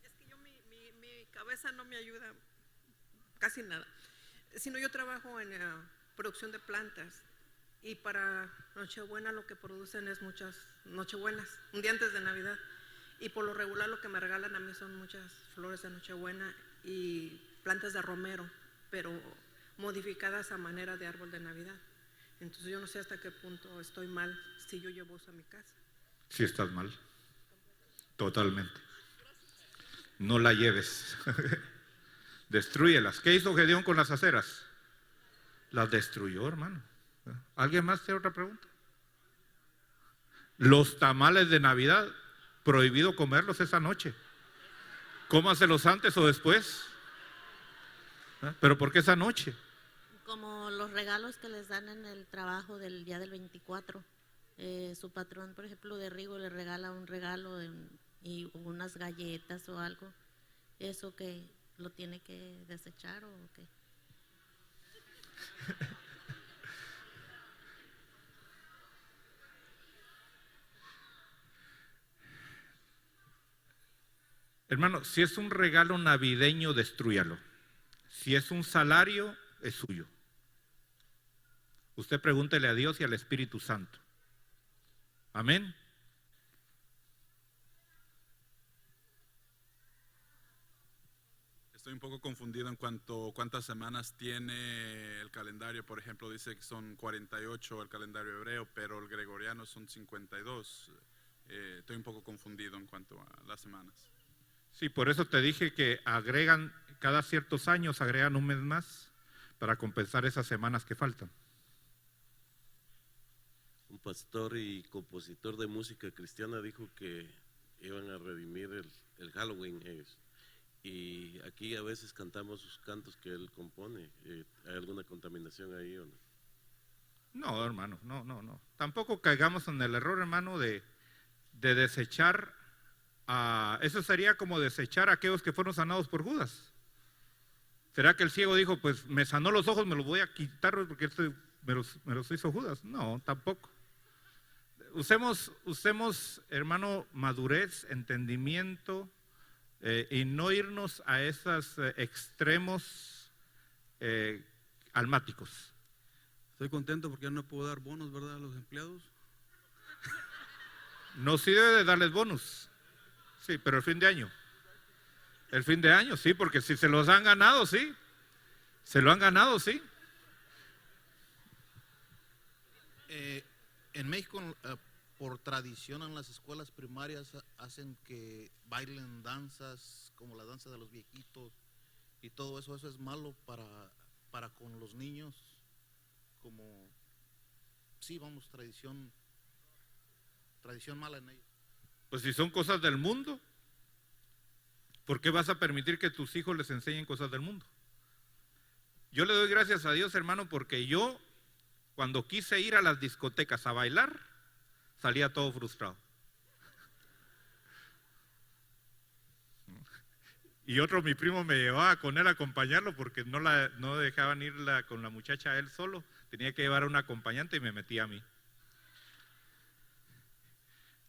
Es que mi cabeza no me ayuda casi nada. Sino yo trabajo en producción de plantas y para Nochebuena lo que producen es muchas Nochebuenas, un día antes de Navidad, y por lo regular lo que me regalan a mí son muchas flores de Nochebuena y plantas de romero, pero modificadas a manera de árbol de Navidad. Entonces yo no sé hasta qué punto estoy mal si yo llevo eso a mi casa. Sí estás mal, totalmente. No la lleves. Destrúyelas. ¿Qué hizo Gedeón con las aceras? Las destruyó, hermano. ¿Alguien más tiene otra pregunta? Los tamales de Navidad, prohibido comerlos esa noche. Cómaselos antes o después. ¿Pero por qué esa noche? Como los regalos que les dan en el trabajo del día del 24. Su patrón, por ejemplo, de Rigo le regala un regalo y unas galletas o algo. ¿Eso que lo tiene que desechar o qué? Hermano, si es un regalo navideño, destrúyalo. Si es un salario, es suyo. Usted pregúntele a Dios y al Espíritu Santo. Amén. Estoy un poco confundido en cuanto cuántas semanas tiene el calendario. Por ejemplo, dice que son 48 el calendario hebreo, pero el gregoriano son 52. Estoy un poco confundido en cuanto a las semanas. Sí, por eso te dije que agregan, cada ciertos años agregan un mes más para compensar esas semanas que faltan. Un pastor y compositor de música cristiana dijo que iban a redimir el Halloween ellos. Y aquí a veces cantamos sus cantos que él compone. ¿Hay alguna contaminación ahí o no? No, hermano, no. Tampoco caigamos en el error, hermano, de desechar, eso sería como desechar a aquellos que fueron sanados por Judas. ¿Será que el ciego dijo, pues me sanó los ojos, me los voy a quitar porque me los hizo Judas? No, tampoco. Usemos, hermano, madurez, entendimiento, y no irnos a esos extremos almáticos. Estoy contento porque ya no puedo dar bonos, ¿verdad?, a los empleados. No, sí debe de darles bonus. Sí, pero el fin de año. El fin de año, sí, porque si se los han ganado, sí. Se lo han ganado, sí. En México, por tradición en las escuelas primarias hacen que bailen danzas como la danza de los viejitos y todo eso. Eso es malo para con los niños, como, sí, vamos, tradición mala en ellos. Pues si son cosas del mundo, ¿por qué vas a permitir que tus hijos les enseñen cosas del mundo? Yo le doy gracias a Dios, hermano, porque yo, cuando quise ir a las discotecas a bailar, salía todo frustrado. Y mi primo me llevaba con él a acompañarlo porque no dejaban ir con la muchacha a él solo, tenía que llevar a un acompañante y me metía a mí.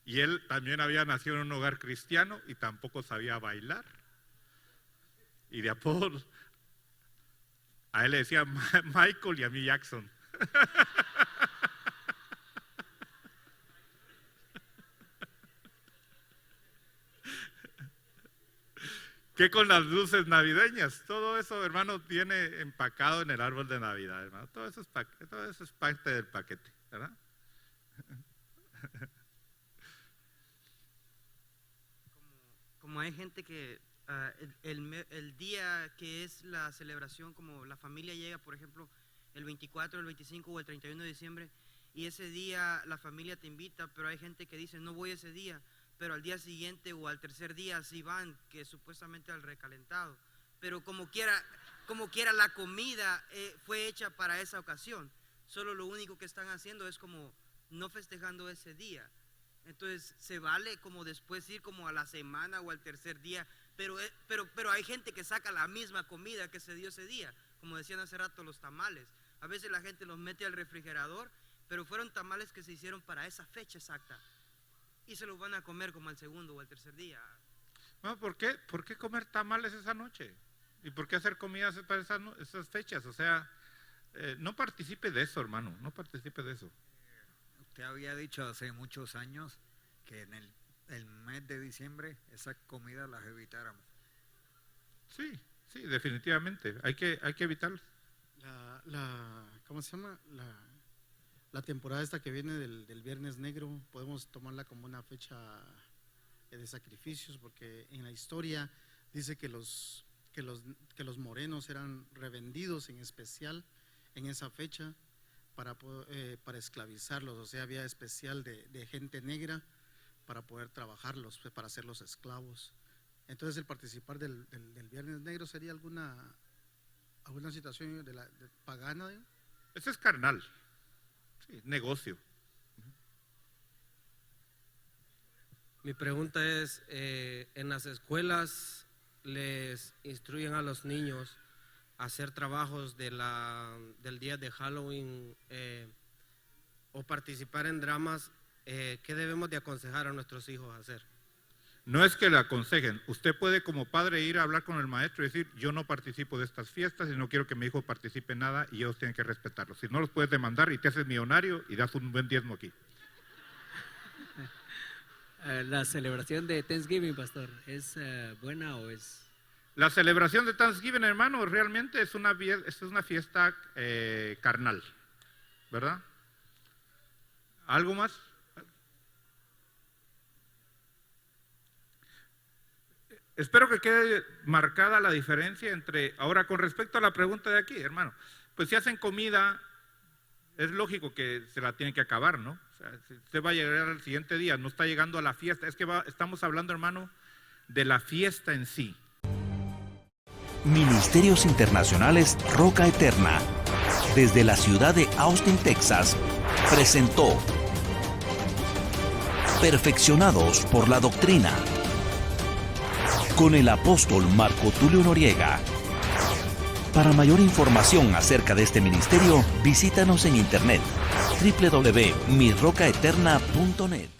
Y él también había nacido en un hogar cristiano y tampoco sabía bailar. Y de apodo, a él le decía Michael y a mí Jackson. ¿Qué con las luces navideñas? Todo eso, hermano, viene empacado en el árbol de Navidad, hermano. Todo eso es parte del paquete, ¿verdad? Como hay gente que el día que es la celebración, como la familia llega, por ejemplo, el 24, el 25 o el 31 de diciembre, y ese día la familia te invita, pero hay gente que dice, no voy ese día, pero al día siguiente o al tercer día sí van, que supuestamente al recalentado. Pero como quiera la comida fue hecha para esa ocasión. Solo lo único que están haciendo es como no festejando ese día. Entonces se vale como después ir como a la semana o al tercer día, pero hay gente que saca la misma comida que se dio ese día, como decían hace rato, los tamales. A veces la gente los mete al refrigerador, pero fueron tamales que se hicieron para esa fecha exacta y se los van a comer como al segundo o al tercer día. No, ¿por qué comer tamales esa noche? ¿Y por qué hacer comidas para esas fechas? O sea, no participe de eso, hermano, no participe de eso. Usted había dicho hace muchos años que en el mes de diciembre esas comidas las evitáramos. Sí, definitivamente, hay que evitarlas. ¿Cómo se llama? La temporada esta que viene del Viernes Negro, podemos tomarla como una fecha de sacrificios, porque en la historia dice que los morenos eran revendidos en especial en esa fecha para esclavizarlos. O sea, había especial de gente negra para poder trabajarlos, para hacerlos esclavos. Entonces el participar del Viernes Negro sería alguna situación de pagana. Eso es carnal, sí, negocio. Mi pregunta es, en las escuelas les instruyen a los niños a hacer trabajos del día de Halloween o participar en dramas. ¿Qué debemos de aconsejar a nuestros hijos hacer? No es que le aconsejen, usted puede como padre ir a hablar con el maestro y decir, yo no participo de estas fiestas y no quiero que mi hijo participe en nada y ellos tienen que respetarlo. Si no, los puedes demandar y te haces millonario y das un buen diezmo aquí. La celebración de Thanksgiving, pastor, ¿es buena o es...? La celebración de Thanksgiving, hermano, realmente es una fiesta carnal, ¿verdad? ¿Algo más? Espero que quede marcada la diferencia entre, ahora con respecto a la pregunta de aquí, hermano, pues si hacen comida, es lógico que se la tienen que acabar, ¿no? O sea, si usted va a llegar al siguiente día, no está llegando a la fiesta, es que estamos hablando, hermano, de la fiesta en sí. Ministerios Internacionales Roca Eterna, desde la ciudad de Austin, Texas, presentó Perfeccionados por la Doctrina, con el apóstol Marco Tulio Noriega. Para mayor información acerca de este ministerio, visítanos en internet www.mirrocaeterna.net.